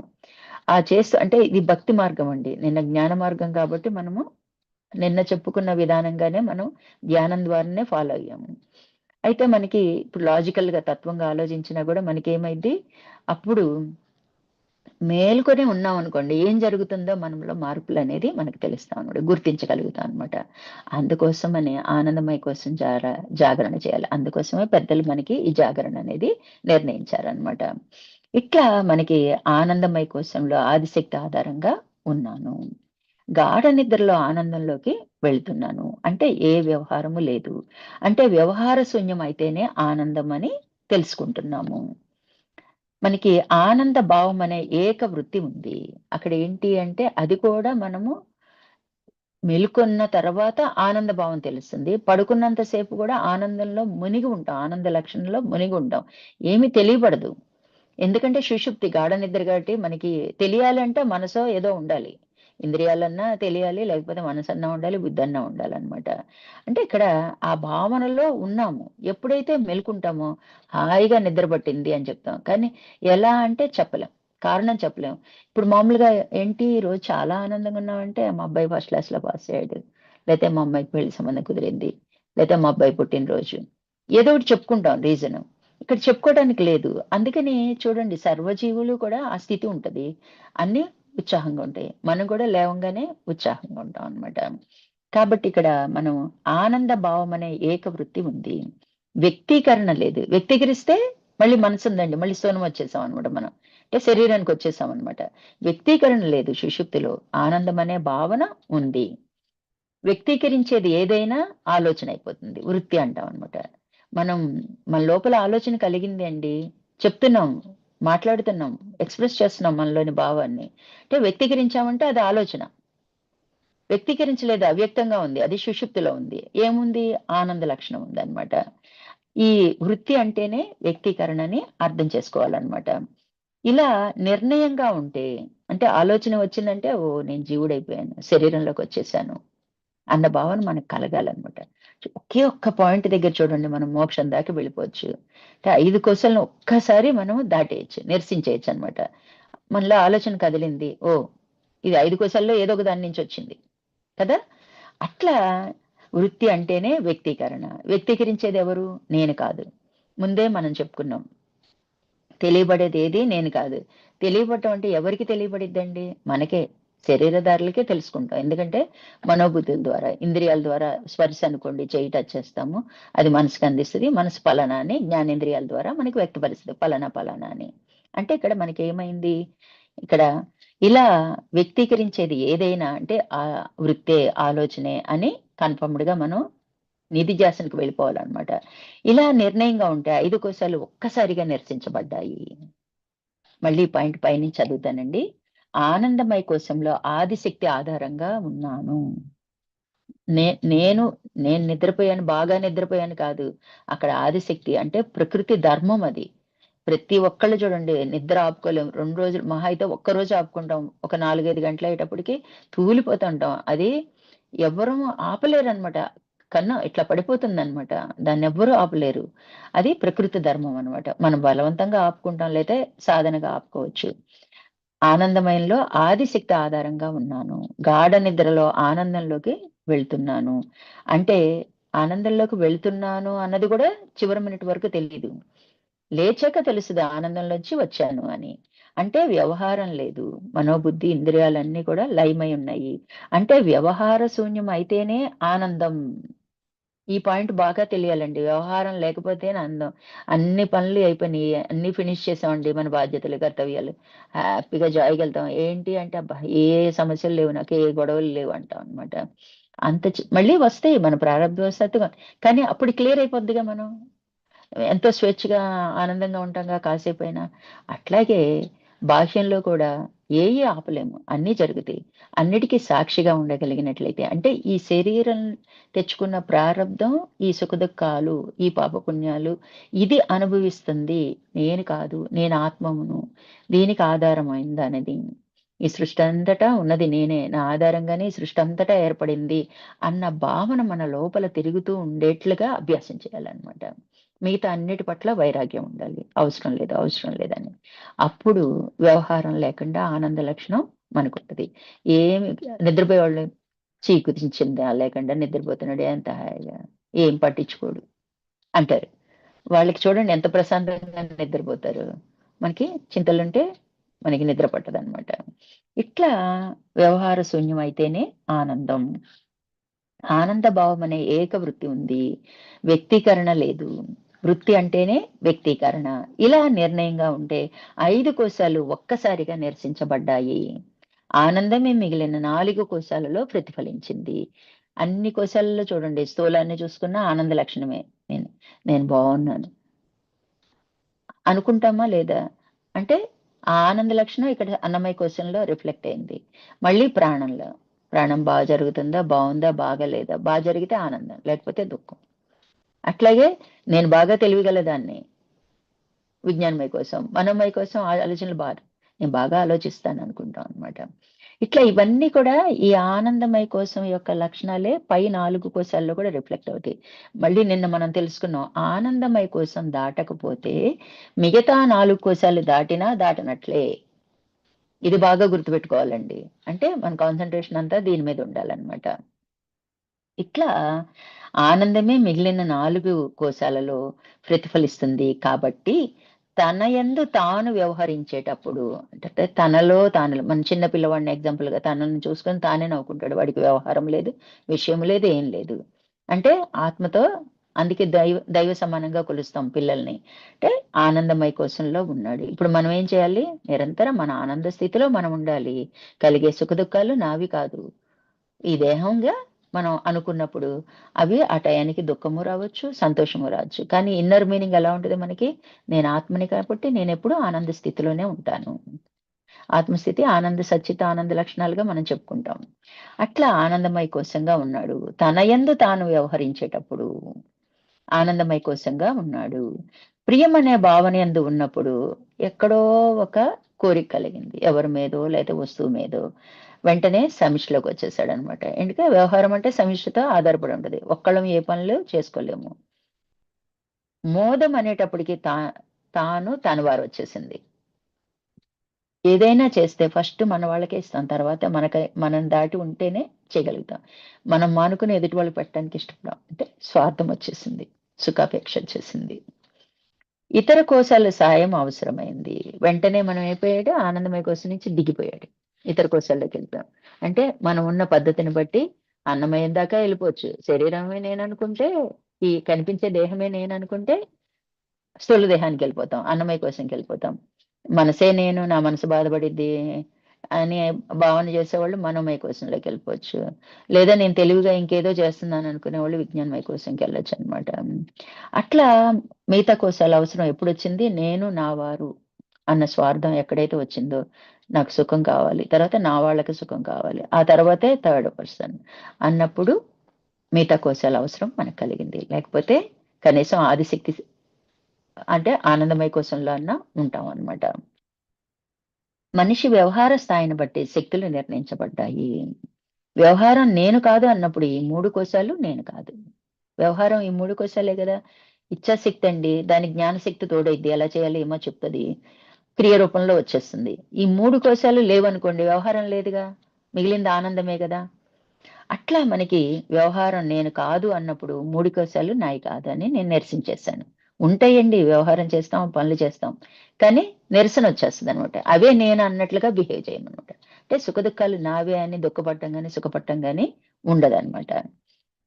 ఆ చేస్తూ అంటే ఇది భక్తి మార్గం అండి. నిన్న జ్ఞాన మార్గం కాబట్టి మనము నిన్న చెప్పుకున్న విధానంగానే మనం ధ్యానం ద్వారానే ఫాలో అయ్యాము. అయితే మనకి ఇప్పుడు లాజికల్‌గా తత్వంగా ఆలోచించినా గూడా మనకేమైద్ది, అప్పుడు మేలుకొని ఉన్నామనుకోండి, ఏం జరుగుతుందో మనలో మార్పులనేది మనకు తెలుస్తా అన్నమాట. గుర్తించగలుగుతాం అన్నమాట. అందుకోసమని ఆనందమయ కోసం జాగరణ చేయాలి. అందుకోసమే పెద్దలు మనకి ఈ జాగరణ అనేది నిర్ణయించారన్నమాట. ఇట్లా మనకి ఆనందమయ కోశంలో ఆదిశక్తి ఆధారంగా ఉన్నాను. గాఢ నిద్రలో ఆనందంలోకి వెళ్తున్నాను. అంటే ఏ వ్యవహారము లేదు. అంటే వ్యవహార శూన్యం అయితేనే ఆనందం అని తెలుసుకుంటున్నాము. మనకి ఆనంద భావం అనే ఏక వృత్తి ఉంది. అక్కడ ఏంటి అంటే అది కూడా మనము మెలుకున్న తర్వాత ఆనంద భావం తెలుస్తుంది. పడుకున్నంత సేపు కూడా ఆనందంలో మునిగి ఉంటాం. ఆనంద లక్షణంలో మునిగి ఉంటాం. ఏమి తెలియబడదు. ఎందుకంటే సుషుప్తి గాఢ నిద్ర కాబట్టి మనకి తెలియాలంటే మనసో ఏదో ఉండాలి. ఇంద్రియాలన్నా తెలియాలి, లేకపోతే మనసన్నా ఉండాలి, బుద్ధన్నా ఉండాలన్నమాట. అంటే ఇక్కడ ఆ భావనలో ఉన్నాము. ఎప్పుడైతే మేల్కుంటామో హాయిగా నిద్ర పట్టింది అని చెప్తాం. కానీ ఎలా అంటే చెప్పలేం. కారణం చెప్పలేం. ఇప్పుడు మామూలుగా ఏంటి ఈ రోజు చాలా ఆనందంగా ఉన్నామంటే మా అబ్బాయి ఫస్ట్ క్లాస్‌లో పాస్ అయ్యాడు. లేతే మా అమ్మాయికి పెళ్లి సంబంధం కుదిరింది. లేతే మా అబ్బాయి పుట్టినరోజు. ఏదో ఒకటి చెప్పుకుంటాం రీజను. ఇక్కడ చెప్పుకోవడానికి లేదు. అందుకని చూడండి సర్వజీవులు కూడా ఆ స్థితి ఉంటది. అన్నీ ఉత్సాహంగా ఉంటాయి. మనం కూడా లేవంగానే ఉత్సాహంగా ఉంటాం అన్నమాట. కాబట్టి ఇక్కడ మనం ఆనంద భావం అనే ఏకవృత్తి ఉంది. వ్యక్తీకరణ లేదు. వ్యక్తీకరిస్తే మళ్ళీ మనసుందండి. మళ్ళీ స్థూలం వచ్చేసాం అన్నమాట మనం. అంటే శరీరానికి వచ్చేసాం అన్నమాట. వ్యక్తీకరణ లేదు సుషుప్తిలో. ఆనందం అనే భావన ఉంది. వ్యక్తీకరించేది ఏదైనా ఆలోచన అయిపోతుంది. వృత్తి అంటాం అన్నమాట. మనం మన లోపల ఆలోచన కలిగింది అండి. చెప్తున్నాం, మాట్లాడుతున్నాం, ఎక్స్‌ప్రెస్ చేస్తున్నాం మనలోని భావాన్ని. అంటే వ్యక్తీకరించామంటే అది ఆలోచన. వ్యక్తీకరించలేదు అవ్యక్తంగా ఉంది. అది సుషుప్తిలో ఉంది. ఏముంది? ఆనంద లక్షణం ఉందన్నమాట. ఈ వృత్తి అంటేనే వ్యక్తీకరణని అర్థం చేసుకోవాలన్నమాట. ఇలా నిర్ణయంగా ఉంటే అంటే ఆలోచన వచ్చిందంటే ఓహ్! నేను జీవుడైపోయాను. శరీరంలోకొచ్చేసాను. అన్న భావన మనకు కలగాలన్నమాట. ఒకే ఒక్క పాయింట్ దగ్గర చూడండి మనం మోక్షం దాకా వెళ్ళిపోవచ్చు. అంటే 5 కోసలను ఒక్కసారి మనం దాటేయొచ్చు. నిరసించేయొచ్చన్నమాట. మనలో ఆలోచన కదిలింది. ఓహ్! ఇది 5 కోశాల్లో ఏదో ఒక దాని నుంచి వచ్చింది. కదా! అట్లా వృత్తి అంటేనే వ్యక్తీకరణ. వ్యక్తీకరించేది ఎవరు? నేను కాదు. ముందే మనం చెప్పుకున్నాం. తెలియబడేది ఏది నేను కాదు. తెలియబడటం అంటే ఎవరికి తెలియబడిద్దండి? మనకే. శరీరధారులకే తెలుసుకుంటాం. ఎందుకంటే మనోబుద్ధుల ద్వారా, ఇంద్రియాల ద్వారా స్పర్శ అనుకోండి చెయ్యి టచ్ చేస్తాము. అది మనసుకు అందిస్తది. మనసు పలానా అని జ్ఞానేంద్రియాల ద్వారా మనకి వ్యక్తపరుస్తది. పలానా, పలానా అని. అంటే ఇక్కడ మనకేమైంది? ఇక్కడ ఇలా వ్యక్తీకరించేది ఏదైనా అంటే వృత్తే, ఆలోచనే అని కన్ఫర్మ్‌డ్‌గా మనం నిధిధ్యాసనకి వెళ్ళిపోవాలన్నమాట. ఇలా నిర్ణయంగా ఉంటే 5 కోశాలు ఒక్కసారిగా నిరసించబడ్డాయి. మళ్ళీ ఈ పాయింట్ పైనుంచి చదువుతానండి. ఆనందమయ కోశంలో ఆదిశక్తి ఆధారంగా ఉన్నాను. నే నేను నేను నిద్రపోయాను, బాగా నిద్రపోయాను కాదు. అక్కడ ఆదిశక్తి అంటే ప్రకృతి ధర్మం అది. ప్రతి ఒక్కళ్ళు చూడండి నిద్ర ఆపుకోలేం. 2 రోజులు మహా అయితే ఒక్క రోజు ఆపుకుంటాం. ఒక 4, 5 గంటలయ్యేటప్పటికి తూలిపోతుంటాం. అది ఎవ్వరూ ఆపలేరనమాట. కన్ను ఇట్లా పడిపోతుందనమాట. దాన్నెవ్వరూ ఆపలేరు. అది ప్రకృతి ధర్మం అనమాట. మనం బలవంతంగా ఆపుకుంటాం. లేతే సాధనగా ఆపుకోవచ్చు. ఆనందమయంలో ఆదిశక్తి ఆధారంగా ఉన్నాను. గాఢ నిద్రలో ఆనందంలోకి వెళ్తున్నాను. అంటే ఆనందంలోకి వెళ్తున్నాను అన్నది గూడా చివరి మినిట్ వరకు తెలీదు. లేచాక తెలుస్తది ఆనందంలోంచి వచ్చాను అని. అంటే వ్యవహారం లేదు. మనోబుద్ధి, ఇంద్రియాలన్నీ కూడా లయమై ఉన్నాయి. అంటే వ్యవహార శూన్యం అయితేనే ఆనందం. ఈ పాయింట్ బాగా తెలియాలండి. వ్యవహారం లేకపోతేనే అందం. అన్ని పనులు అయిపోయినియి. అన్నీ ఫినిష్ చేసామండి మన బాధ్యతలు, కర్తవ్యాలు. హ్యాపీగా జాయ్‌గా ఎళ్తాం. ఏంటి అంటే అబ్బా! ఏ సమస్యలు లేవు నాకు, ఏ గొడవలు లేవు అంటాం అనమాట. అంత మళ్ళీ వస్తాయి మన ప్రారబ్ధవశాత్తు కానీ అప్పుడు క్లియర్ అయిపోద్దిగా మనం. ఎంతో స్వేచ్ఛగా, ఆనందంగా ఉంటాంగా కాసేపైనా. అట్లాగే బాహ్యంలో కూడా ఏయి ఆపలేము. అన్నీ జరుగుతాయి. అన్నిటికి సాక్షిగా ఉండగలిగినట్లయితే అంటే ఈ శరీరం తెచ్చుకున్న ప్రారబ్ధం, ఈ సుఖదుఖాలు, ఈ పాపపుణ్యాలు ఇది అనుభవిస్తుంది. నేను కాదు. నేను ఆత్మమును. దీనికి ఆధారమైందనేది. ఈ సృష్టి అంతటా ఉన్నది నేనే. నా ఆధారంగానే ఈ సృష్టి అంతటా ఏర్పడింది అన్న భావన మన లోపల తిరుగుతూ ఉండేట్లుగా అభ్యాసం చేయాలన్నమాట. మిగతా అన్నిటి పట్ల వైరాగ్యం ఉండాలి. అవసరం లేదు, అవసరం లేదని. అప్పుడు వ్యవహారం లేకుండా ఆనంద లక్షణం మనకుంటది. ఏమి నిద్రపోయేవాళ్ళు చీకుచించిందా లేకుండా నిద్రపోతున్నాడు ఎంత హాయిగా, ఏం పట్టించుకోడు అంటారు. వాళ్ళకి చూడండి ఎంత ప్రశాంతంగా నిద్రపోతారు. మనకి చింతలుంటే మనకి నిద్ర పట్టదనమాట. ఇట్లా వ్యవహార శూన్యం అయితేనే ఆనందం. ఆనంద భావం అనే ఏక వృత్తి ఉంది. వ్యక్తీకరణ లేదు. వృత్తి అంటేనే వ్యక్తీకరణ. ఇలా నిర్ణయంగా ఉంటే 5 కోశాలు ఒక్కసారిగా నిరసించబడ్డాయి. ఆనందమే మిగిలిన 4 కోశాలలో ప్రతిఫలించింది. అన్ని కోశాలలో చూడండి స్థూలాన్ని చూసుకున్నా ఆనంద లక్షణమే. నేను నేను బావున్నాను. అనుకుంటామా లేదా? అంటే ఆ ఆనంద లక్షణం ఇక్కడ అన్నమయ కోశంలో రిఫ్లెక్ట్ అయింది. మళ్ళీ ప్రాణంలో. ప్రాణం జరుగుతుందా? బావుందా? బాగాలేదా? జరిగితే ఆనందం. లేకపోతే దుఃఖం. అట్లాగే నేను బాగా తెలివిగలదాన్ని. విజ్ఞానమయ కోసం. మనోమయ కోసం ఆలోచనలు నేను బాగా ఆలోచిస్తాననుకుంటాం అన్నమాట. ఇట్లా ఇవన్నీ కూడా ఈ ఆనందమయ కోశం యొక్క లక్షణాలే పై 4 కోశాల్లో కూడా రిఫ్లెక్ట్ అవుతాయి. మళ్ళీ నిన్న మనం తెలుసుకున్నాం. ఆనందమయ కోశం దాటకపోతే మిగతా 4 కోశాలు దాటినా దాటనట్లే. ఇది బాగా గుర్తుపెట్టుకోవాలండి. అంటే మన కాన్సంట్రేషన్ అంతా దీని మీద ఉండాలన్నమాట. ఇట్లా ఆనందమే మిగిలిన 4 కోశాలలో ప్రతిఫలిస్తుంది కాబట్టి, తన యందు తాను వ్యవహరించేటప్పుడు అంటే తనలో తాను మన చిన్న పిల్లవాడిని ఎగ్జాంపుల్‌గా తనని చూసుకొని తానే నవ్వుకుంటాడు. వాడికి వ్యవహారం లేదు, విషయం లేదు, ఏం లేదు. అంటే ఆత్మతో అందుకే దైవ సమానంగా కొలుస్తాం పిల్లల్ని. అంటే ఆనందమయ కోశంలో ఉన్నాడు. ఇప్పుడు మనం ఏం చేయాలి? నిరంతరం మన ఆనంద స్థితిలో మనం ఉండాలి. కలిగే సుఖదుఖాలు నావి కాదు. ఈ దేహంగా మనం అనుకున్నప్పుడు అవి ఆ టయానికి దుఃఖము రావచ్చు, సంతోషము రావచ్చు. కానీ ఇన్నర్ మీనింగ్ ఎలా ఉంటది మనకి? నేను ఆత్మని కాబట్టి నేనెప్పుడూ ఆనంద స్థితిలోనే ఉంటాను. ఆత్మస్థితి, ఆనంద సచ్చిత ఆనంద లక్షణాలుగా మనం చెప్పుకుంటాం. అట్లా ఆనందమయ కోశంగా ఉన్నాడు. తన యందు తాను వ్యవహరించేటప్పుడు ఆనందమయ కోశంగా ఉన్నాడు. ప్రియమనే భావన యందు ఉన్నప్పుడు ఎక్కడో ఒక కోరిక కలిగింది. ఎవరి మీదో లేతే వస్తువు మీదో. వెంటనే సమిష్టిలోకొచ్చేసాడనమాట. ఎందుకే వ్యవహారం అంటే సమిష్టితో ఆధారపడి ఉంటది. ఒక్కళ్ళం ఏ పనులు చేసుకోలేము. మోదం అనేటప్పటికి తాను తన వారొచ్చేసింది. ఏదైనా చేస్తే ఫస్ట్ మన వాళ్ళకే ఇస్తాం. తర్వాత మనం దాటి ఉంటేనే చేయగలుగుతాం. మనం మానుకుని ఎదుటి వాళ్ళకి పెట్టడానికి ఇష్టపడం. అంటే స్వార్థం వచ్చేసింది. సుఖాపేక్ష వచ్చేసింది. ఇతర కోశాల సాయం అవసరమైంది. వెంటనే మనం అయిపోయాడు ఆనందమయ కోశం నుంచి దిగిపోయాడు. ఇతర కోశాల్లోకెళ్ళిపోయాం. అంటే మనం ఉన్న పద్ధతిని బట్టి అన్నమయం దాకా ఎళ్ళిపోవచ్చు. శరీరమే నేననుకుంటే, ఈ కనిపించే దేహమే నేననుకుంటే స్థూల దేహానికెళ్ళిపోతాం. అన్నమయ కోశంకెళ్ళిపోతాం. మనసే నేను, నా మనసు బాధపడిద్ది అని భావన చేసేవాళ్ళు మనోమయ కోశంలోకెళ్ళిపోవచ్చు. లేదా నేను తెలివిగా ఇంకేదో చేస్తున్నాననుకునేవాళ్ళు విజ్ఞానమయ కోశంకెళ్ళొచ్చనమాట. అట్లా మిగతా కోశాల అవసరం ఎప్పుడొచ్చింది? నేను, నా వారు అన్న స్వార్థం ఎక్కడైతే వచ్చిందో, నాకు సుఖం కావాలి. తర్వాత నా వాళ్ళకి సుఖం కావాలి. ఆ తర్వాతే థర్డ్ పర్సన్ అన్నప్పుడు మిగతా కోశాల అవసరం మనకు కలిగింది. లేకపోతే కనీసం ఆదిశక్తి అంటే ఆనందమయ కోశంలో అన్నా ఉంటామనమాట. మనిషి వ్యవహార స్థాయిని బట్టి శక్తులు నిర్ణయించబడ్డాయి. వ్యవహారం నేను కాదు అన్నప్పుడు ఈ 3 కోశాలు నేను కాదు. వ్యవహారం ఈ 3 కోశాలే గదా! ఇచ్ఛాశక్తి అండి. దానికి జ్ఞానశక్తి తోడైద్ది. ఎలా చేయాలో ఏమో చెప్తది. క్రియ రూపంలో వచ్చేస్తుంది. ఈ 3 కోశాలు లేవనుకోండి వ్యవహారం లేదుగా. మిగిలింది ఆనందమే గదా! అట్లా మనకి వ్యవహారం నేను కాదు అన్నప్పుడు 3 కోశాలు నాయి కాదని నేను నిరసించేశాను. ఉంటాయండి వ్యవహారం చేస్తాం, పనులు చేస్తాం. కానీ నిరసనొచ్చేస్తదనమాట. అవే నేను అన్నట్లుగా బిహేవ్ చేయమనమాట. అంటే సుఖదుఖాలు నావే అని దుఃఖపడటం గాని, సుఖపడటం గాని ఉండదనమాట.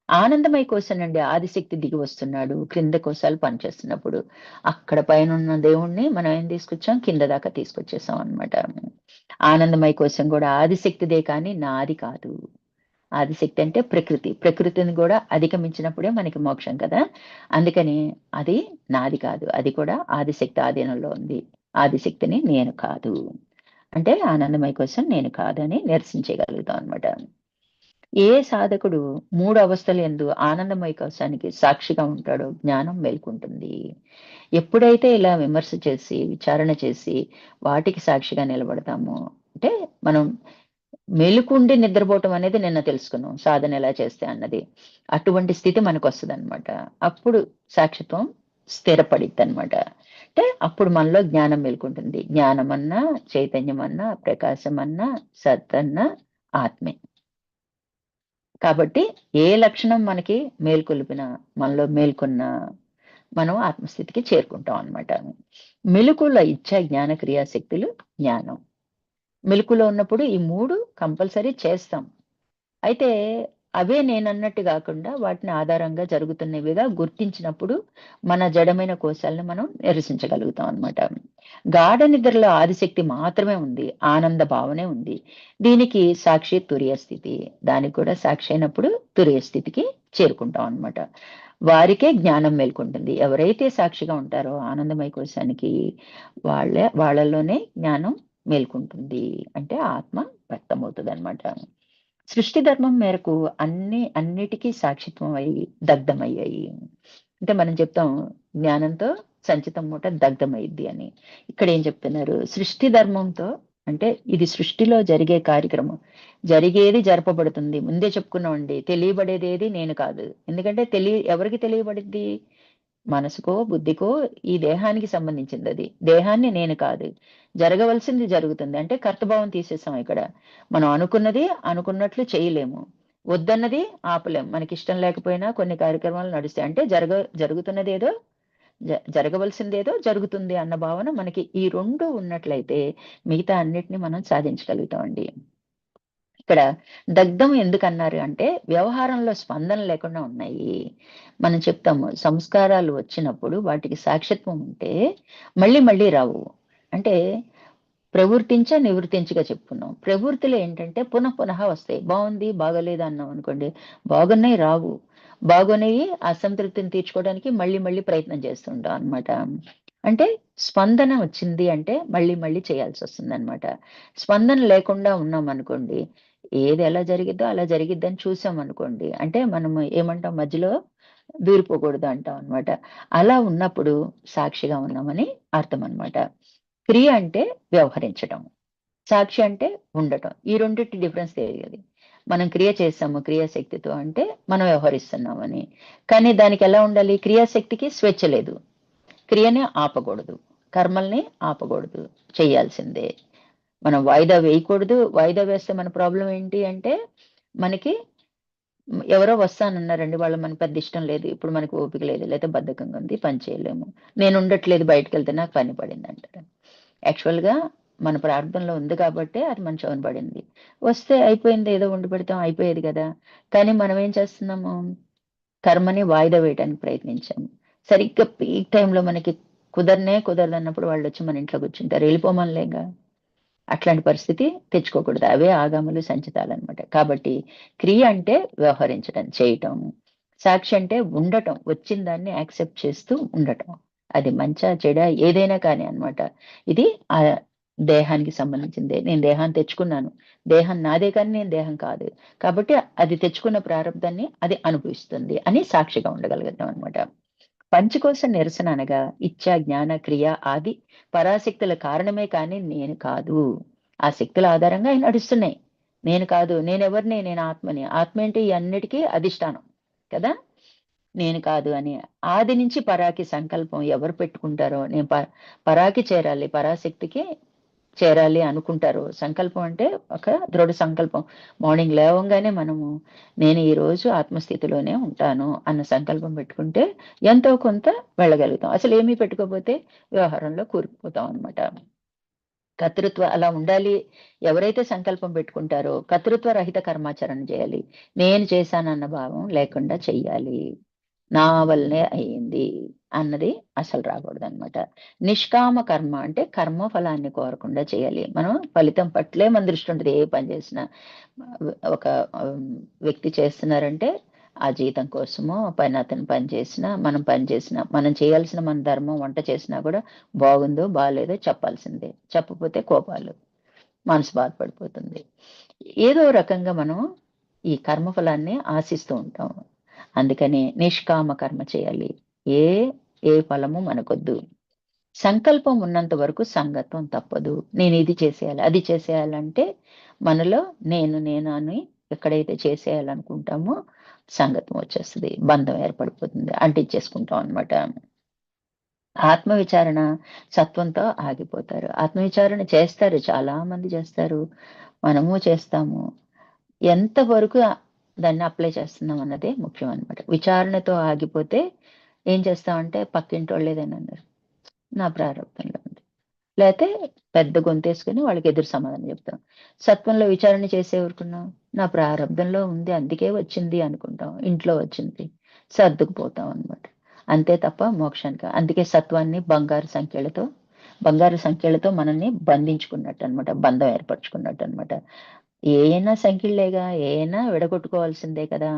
ఆనందమయ కోశం నుండి ఆదిశక్తి దిగి వస్తున్నాడు. క్రింద కోశాలు పనిచేస్తున్నప్పుడు. అక్కడ పైనున్న దేవుడిని మనం ఏం తీసుకొచ్చాం? కింద దాకా తీసుకొచ్చేసాం అనమాట. ఆనందమయ కోశం గూడా ఆదిశక్తిదే కానీ నాది కాదు. ఆదిశక్తి అంటే ప్రకృతి. ప్రకృతిని గూడా అధిగమించినప్పుడే మనకి మోక్షం కదా! అందుకని అది నాది కాదు. అది కూడా ఆదిశక్తి ఆధీనంలో ఉంది. ఆదిశక్తిని నేను కాదు. అంటే ఆనందమయ కోసం నేను కాదని నిరసించగలుగుతాం అనమాట. ఏ సాధకుడు 3 అవస్థలయందు ఆనందమయ కోశానికి సాక్షిగా ఉంటాడో జ్ఞానం మేల్కొంటుంది. ఎప్పుడైతే ఇలా విమర్శ చేసి, విచారణ చేసి వాటికి సాక్షిగా నిలబడతామో అంటే మనం మెలుకుండి నిద్రపోవటం అనేది నిన్న తెలుసుకున్నాం. సాధన ఎలా చేస్తే అన్నది. అటువంటి స్థితి మనకొస్తదనమాట. అప్పుడు సాక్షిత్వం స్థిరపడిద్దనమాట. అంటే అప్పుడు మనలో జ్ఞానం మేలుకుంటుంది. జ్ఞానమన్నా, చైతన్యమన్నా, ప్రకాశమన్నా, సత్తన్నా ఆత్మే. కాబట్టి ఏ లక్షణం మనకి మేల్కొలిపినా, మనలో మేల్కొన్నా మనం ఆత్మస్థితికి చేరుకుంటాం అన్నమాట. మెలుకువల ఇచ్చా జ్ఞాన క్రియాశక్తులు జ్ఞానం. మెలుకువలో ఉన్నప్పుడు ఈ 3 కంపల్సరీ చేస్తాం. అయితే అవే నేనన్నట్టు గాకుండా వాటిని ఆధారంగా జరుగుతున్నవిగా గుర్తించినప్పుడు మన జడమైన కోశాలను మనం నిరసించగలుగుతాం అన్నమాట. గాఢ నిద్రలో ఆదిశక్తి మాత్రమే ఉంది. ఆనంద భావనే ఉంది. దీనికి సాక్షి తురియ స్థితి. దానికి కూడా సాక్షి అయినప్పుడు తురియ స్థితికి చేరుకుంటాం అన్నమాట. వారికే జ్ఞానం మేల్కొంటుంది. ఎవరైతే సాక్షిగా ఉంటారో ఆనందమయ కోశానికి వాళ్ళలోనే జ్ఞానం మేల్కొంటుంది. అంటే ఆత్మ వ్యక్తమవుతదనమాట. సృష్టి ధర్మం మేరకు అన్నిటికీ సాక్షిత్వం అయ్యి దగ్ధమయ్యాయి. అంటే మనం చెప్తాం జ్ఞానంతో సంచితం మూట దగ్ధమైద్ది అని. ఇక్కడ ఏం చెప్తున్నారు? సృష్టి ధర్మంతో అంటే ఇది సృష్టిలో జరిగే కార్యక్రమం. జరిగేది జరపబడుతుంది. ముందే చెప్పుకున్నామండి. తెలియబడేదేది నేను కాదు. ఎందుకంటే ఎవరికి తెలియబడిద్ది? మనసుకో, బుద్ధికో, ఈ దేహానికి సంబంధించిందది. దేహాన్ని నేను కాదు. జరగవలసింది జరుగుతుంది. అంటే కర్తభావం తీసేసాం ఇక్కడ. మనం అనుకున్నది అనుకున్నట్లు చేయలేము. వద్దన్నది ఆపలేం. మనకిష్టం లేకపోయినా కొన్ని కార్యక్రమాలు నడుస్తాయి. అంటే జరుగుతున్నదేదో జరగవలసిందేదో జరుగుతుంది అన్న భావన మనకి ఈ 2 ఉన్నట్లయితే మిగతా అన్నిటిని మనం సాధించగలుగుతామండి. ఇక్కడ దగ్ధం ఎందుకన్నారు అంటే వ్యవహారంలో స్పందన లేకుండా ఉన్నాయి. మనం చెప్తాము సంస్కారాలు వచ్చినప్పుడు వాటికి సాక్షిత్వం ఉంటే మళ్ళీ మళ్ళీ రావు. అంటే నివృత్తించగా చెప్పుకున్నాం. ప్రవృత్తిలో ఏంటంటే పునః వస్తాయి. బాగుంది, బాగోలేదు అన్నాం అనుకోండి, బాగున్నాయి రావు. బాగున్నాయి అసంతృప్తిని తీర్చుకోవడానికి మళ్ళీ మళ్ళీ ప్రయత్నం చేస్తుంటాం అన్నమాట. అంటే స్పందన వచ్చింది అంటే మళ్ళీ మళ్ళీ చేయాల్సి వస్తుందన్నమాట. స్పందన లేకుండా ఉన్నాం అనుకోండి, ఏది ఎలా జరిగిద్దో అలా జరిగిద్దని చూసాం అనుకోండి, అంటే మనం ఏమంటాం మధ్యలో దూరిపోకూడదు అంటాం అన్నమాట. అలా ఉన్నప్పుడు సాక్షిగా ఉన్నామని అర్థం అన్నమాట. క్రియ అంటే వ్యవహరించటం. సాక్షి అంటే ఉండటం. ఈ రెండిటి డిఫరెన్స్ తెలియాలి. మనం క్రియ చేసాము క్రియాశక్తితో అంటే మనం వ్యవహరిస్తున్నామని. కానీ దానికి ఎలా ఉండాలి? క్రియాశక్తికి స్వేచ్ఛ లేదు. క్రియని ఆపకూడదు. కర్మల్ని ఆపకూడదు. చెయ్యాల్సిందే. మనం వాయిదా వేయకూడదు. వాయిదా వేస్తే మన ప్రాబ్లమ్ ఏంటి అంటే మనకి ఎవరో వస్తానన్నారండి. వాళ్ళు మనకు పెద్ద ఇష్టం లేదు. ఇప్పుడు మనకు ఓపిక లేదు. లేతే బద్ధకంగా ఉంది. పని చేయలేము. నేను ఉండట్లేదు బయటికెళ్తే నాకు పని పడిందంటారు. యాక్చువల్‌గా మన ప్రార్థనలో ఉంది కాబట్టే అది మన చెవున పడింది. వస్తే అయిపోయింది ఏదో వండి పెడతాం అయిపోయేది గదా! కానీ మనం ఏం చేస్తున్నాము? కర్మని వాయిదా వేయడానికి ప్రయత్నించాము. సరిగ్గా పీక్ టైమ్‌లో మనకి కుదరదన్నప్పుడు వాళ్ళొచ్చి మన ఇంట్లో కూర్చుంటారు. ఎళ్ళిపోమనలేంగా. అట్లాంటి పరిస్థితి తెచ్చుకోకూడదు. అవే ఆగములు, సంచితాలనమాట. కాబట్టి క్రియ అంటే వ్యవహరించడం, చేయటం. సాక్షి అంటే ఉండటం. వచ్చిన దాన్ని యాక్సెప్ట్ చేస్తూ ఉండటం. అది మంచా, చెడా ఏదైనా కానీ అన్నమాట. ఇది దేహానికి సంబంధించిందే. నేను దేహాన్ని తెచ్చుకున్నాను. దేహం నాదే కానీ నేను దేహం కాదు. కాబట్టి అది తెచ్చుకున్న ప్రారంధాన్ని అది అనుభవిస్తుంది అని సాక్షిగా ఉండగలుగుతాం అన్నమాట. పంచకోశ నిరసన అనగా ఇచ్ఛా, జ్ఞాన, క్రియ ఆది పరాశక్తుల కారణమే కానీ నేను కాదు. ఆ శక్తుల ఆధారంగా అయి నడుస్తున్నాయి. నేను కాదు. నేనెవరిని? నేను ఆత్మని. ఆత్మ ఏంటి? ఈ అన్నిటికీ అధిష్టానం కదా! నేను కాదు అని. ఆది నుంచి పరాకి సంకల్పం ఎవరు పెట్టుకుంటారో నేను పరాకి చేరాలి, పరాశక్తికి చేరాలి అనుకుంటారు. సంకల్పం అంటే ఒక దృఢ సంకల్పం. మార్నింగ్ లేవంగానే మనము నేను ఈరోజు ఆత్మస్థితిలోనే ఉంటాను అన్న సంకల్పం పెట్టుకుంటే ఎంతో కొంత వెళ్ళగలుగుతాం. అసలేమీ పెట్టుకోకపోతే వ్యవహారంలో కూరుకుపోతాం అన్నమాట. అలా ఉండాలి. ఎవరైతే సంకల్పం పెట్టుకుంటారో కర్తృత్వ రహిత కర్మాచరణ చేయాలి. నేను చేశానన్న భావం లేకుండా చెయ్యాలి. నా వల్లనే అయింది అన్నది అసలు రాకూడదనమాట. నిష్కామ కర్మ అంటే కర్మ ఫలాన్ని కోరకుండా చేయాలి. మనం ఫలితం పట్లే మన దృష్టి ఉంటది. ఏ పని చేసినా. ఒక వ్యక్తి చేస్తున్నారంటే ఆ జీతం కోసమో అతను పని చేసినా, మనం పని చేసినా, మనం చేయాల్సిన మన ధర్మం వంట చేసినా కూడా బాగుందో, బాలేదో చెప్పాల్సిందే. చెప్పకపోతే కోపాలు. మనసు బాధపడిపోతుంది. ఏదో రకంగా మనం ఈ కర్మఫలాన్ని ఆశిస్తూ ఉంటాం. అందుకని నిష్కామ కర్మ చేయాలి. ఏ ఏ ఫలము మనకొద్దు. సంకల్పం ఉన్నంత వరకు సంగత్వం తప్పదు. నేను ఇది చేసేయాలి, అది చేసేయాలంటే మనలో నేను అని ఎక్కడైతే చేసేయాలనుకుంటామో సంగతం వచ్చేస్తది. బంధం ఏర్పడిపోతుంది. అంటించేసుకుంటాం అన్నమాట. ఆత్మ విచారణ సత్వంతో ఆగిపోతారు. ఆత్మ విచారణ చేస్తారు. చాలా మంది చేస్తారు. మనము చేస్తాము. ఎంత వరకు దాన్ని అప్లై చేస్తున్నాం అన్నదే ముఖ్యం అన్నమాట. విచారణతో ఆగిపోతే ఏం చేస్తామంటే పక్కింటోళ్ళు ఏదైనా అన్నారు. నా ప్రారంభంలో ఉంది. లేతే పెద్ద గొంతేసుకొని వాళ్ళకి ఎదురు సమాధానం చెప్తాం. సత్వంలో విచారణ చేసే ఊరుకున్నాం. నా ప్రారంభంలో ఉంది అందుకే వచ్చింది అనుకుంటాం. ఇంట్లో వచ్చింది. సర్దుకుపోతాం అన్నమాట. అంతే తప్ప మోక్షానికి అందుకే సత్వాన్ని బంగారు సంఖ్యలతో మనల్ని బంధించుకున్నట్టన్నమాట. బంధం ఏర్పరచుకున్నట్టన్నమాట. ఏయైనా సంఖ్యలేగా, ఏయైనా విడగొట్టుకోవాల్సిందే కదా!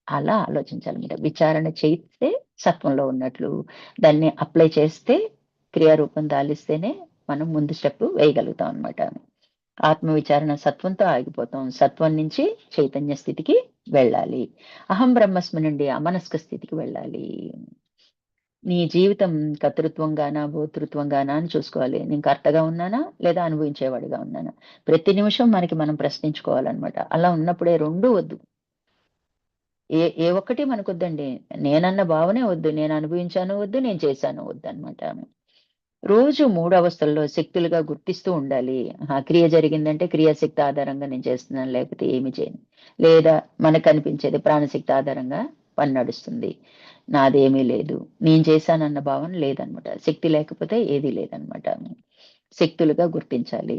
అలా ఆలోచించాలన్నమాట. విచారణ చేస్తే సత్వంలో ఉన్నట్లు. దాన్ని అప్లై చేస్తే క్రియారూపం దాలిస్తేనే మనం ముందు స్టెప్ వేయగలుగుతాం అన్నమాట. ఆత్మ విచారణ సత్వంతో ఆగిపోతాం. సత్వం నుంచి చైతన్య స్థితికి వెళ్ళాలి. అహం బ్రహ్మస్మి నుండి అమనస్క స్థితికి వెళ్ళాలి. నీ జీవితం కర్తృత్వంగానా, భోక్తృత్వంగానా అని చూసుకోవాలి. నేను కర్తగా ఉన్నానా? లేదా అనుభవించేవాడిగా ఉన్నానా? ప్రతి నిమిషం మనకి మనం ప్రశ్నించుకోవాలనమాట. అలా ఉన్నప్పుడే 2 వద్దు. ఏ ఏ ఒక్కటి మనకొద్దండి. నేనన్న భావనే వద్దు. నేను అనుభవించాను వద్దు. నేను చేశాను వద్దనమాట. రోజు 3 అవస్థల్లో శక్తులుగా గుర్తిస్తూ ఉండాలి. క్రియ జరిగిందంటే క్రియాశక్తి ఆధారంగా నేను చేస్తున్నాను. లేకపోతే ఏమి చేయను. లేదా మనకనిపించేది ప్రాణశక్తి ఆధారంగా పని నడుస్తుంది. నాదేమీ లేదు. నేను చేశానన్న భావన లేదనమాట. శక్తి లేకపోతే ఏదీ లేదనమాట. శక్తులుగా గుర్తించాలి.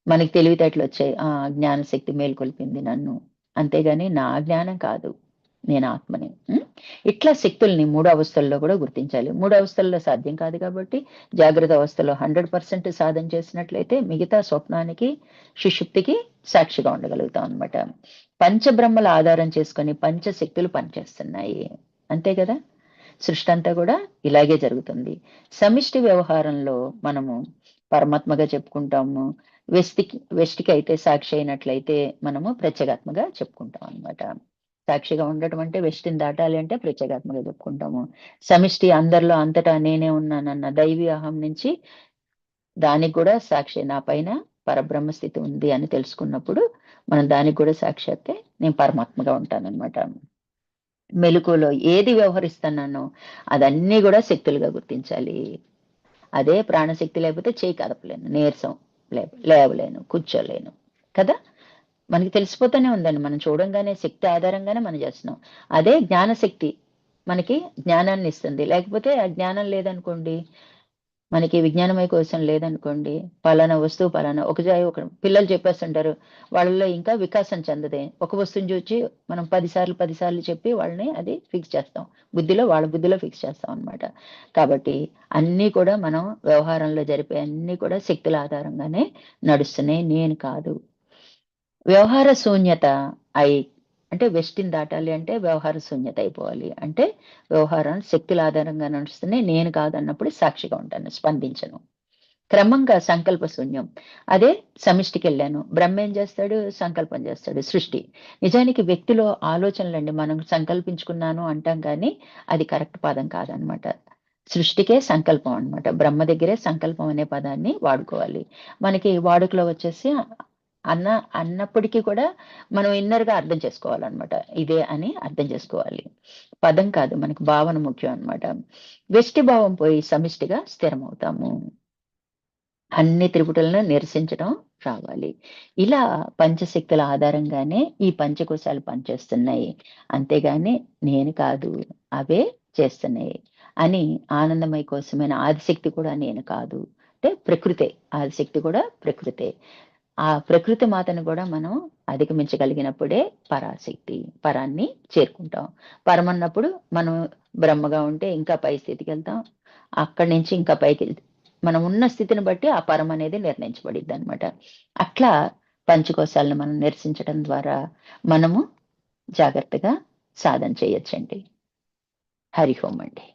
మనకి తెలివితేటలొచ్చాయి. జ్ఞానశక్తి మేల్కొల్పింది నన్ను. అంతేగాని నా జ్ఞానం కాదు. నేను ఆత్మని. ఇట్లా శక్తుల్ని 3 అవస్థల్లో కూడా గుర్తించాలి. 3 అవస్థల్లో సాధ్యం కాదు కాబట్టి జాగ్రత్త అవస్థలో 100% సాధన చేసినట్లయితే మిగతా స్వప్నానికి, సుషుప్తికి సాక్షిగా ఉండగలుగుతాం అన్నమాట. పంచబ్రహ్మల ఆధారం చేసుకొని పంచశక్తులు పనిచేస్తున్నాయి. అంతే కదా! సృష్టంతా కూడా ఇలాగే జరుగుతుంది. సమిష్టి వ్యవహారంలో మనము పరమాత్మగా చెప్పుకుంటాము. వ్యష్టికైతే సాక్షి అయినట్లయితే మనము ప్రత్యేగాత్మగా చెప్పుకుంటాం అన్నమాట. సాక్షిగా ఉండటం అంటే వ్యష్టిని దాటాలి అంటే ప్రత్యేగాత్మగా చెప్పుకుంటాము. సమిష్టి అందరిలో అంతటా నేనే ఉన్నానన్న దైవీ అహం నుంచి దానికి కూడా సాక్షి నా పైన పరబ్రహ్మ స్థితి ఉంది అని తెలుసుకున్నప్పుడు మనం దానికి కూడా సాక్షి అయితే నేను పరమాత్మగా ఉంటానన్నమాట. మెలకువలో ఏది వ్యవహరిస్తున్నానో అదన్నీ గూడా శక్తులుగా గుర్తించాలి. అదే ప్రాణశక్తి లేకపోతే చేయి కదపలేను, నీరసం లేవలేను, కూర్చోలేను. కదా! మనకి తెలిసిపోతూనే ఉందండి. మనం చూడంగానే శక్తి ఆధారంగానే మనం చేస్తున్నాం. అదే జ్ఞానశక్తి మనకి జ్ఞానాన్నిస్తుంది. లేకపోతే ఆ జ్ఞానం లేదనుకోండి మనకి విజ్ఞానమయ కోశం లేదనుకోండి, పలానా వస్తువు పలానా ఒక పిల్లలు చెప్పేస్తుంటారు. వాళ్ళలో ఇంకా వికాసం చెందదే. ఒక వస్తువుని చూచి మనం 10 సార్లు, 10 సార్లు చెప్పి వాళ్ళని అది ఫిక్స్ చేస్తాం. వాళ్ళ బుద్ధిలో ఫిక్స్ చేస్తాం అన్నమాట. కాబట్టి అన్నీ కూడా మనం వ్యవహారంలో జరిపే అన్నీ కూడా శక్తుల ఆధారంగానే నడుస్తున్నాయి. నేను కాదు. వ్యవహార శూన్యత అయి అంటే వెస్టిని దాటాలి అంటే వ్యవహార శూన్యత అయిపోవాలి. అంటే వ్యవహారాలు శక్తుల ఆధారంగా నడుస్తున్నాయి. నేను కాదన్నప్పుడు సాక్షిగా ఉంటాను. స్పందించను. క్రమంగా సంకల్ప శూన్యం. అదే సమిష్టికెళ్ళాను. బ్రహ్మ ఏం చేస్తాడు? సంకల్పం చేస్తాడు. సృష్టి. నిజానికి వ్యక్తిలో ఆలోచనలండి మనం సంకల్పించుకున్నాను అంటాం కానీ అది కరెక్ట్ పదం కాదనమాట. సృష్టికే సంకల్పం అన్నమాట. బ్రహ్మ దగ్గరే సంకల్పం అనే పదాన్ని వాడుకోవాలి. మనకి వాడుకలో వచ్చేసి అన్న అన్నప్పటికీ కూడా మనం ఇన్నర్‌గా అర్థం చేసుకోవాలన్నమాట. ఇదే అని అర్థం చేసుకోవాలి. పదం కాదు మనకు భావన ముఖ్యం అన్నమాట. వెష్టి భావం పోయి సమిష్టిగా స్థిరమవుతాము. అన్ని త్రిపుటులను నిరసించడం రావాలి. ఇలా పంచశక్తుల ఆధారంగానే ఈ పంచకోశాలు పనిచేస్తున్నాయి. అంతేగాని నేను కాదు, అవే చేస్తున్నాయి అని ఆనందమయ కోసమైన ఆదిశక్తి కూడా నేను కాదు. అంటే ప్రకృతే. ఆదిశక్తి కూడా ప్రకృతే. ఆ ప్రకృతి మాతను కూడా మనం అధిగమించగలిగినప్పుడే పరాశక్తి, పరాన్ని చేరుకుంటాం. పరమన్నప్పుడు మనం బ్రహ్మగా ఉంటే ఇంకా పై స్థితికెళ్తాం. అక్కడి నుంచి ఇంకా పైకి మనం ఉన్న స్థితిని బట్టి ఆ పరం అనేది నిర్ణయించబడిద్దనమాట. అట్లా పంచకోశాలను మనం నిరసించడం ద్వారా మనము జాగ్రత్తగా సాధన చేయొచ్చండి. హరి ఓం అండి.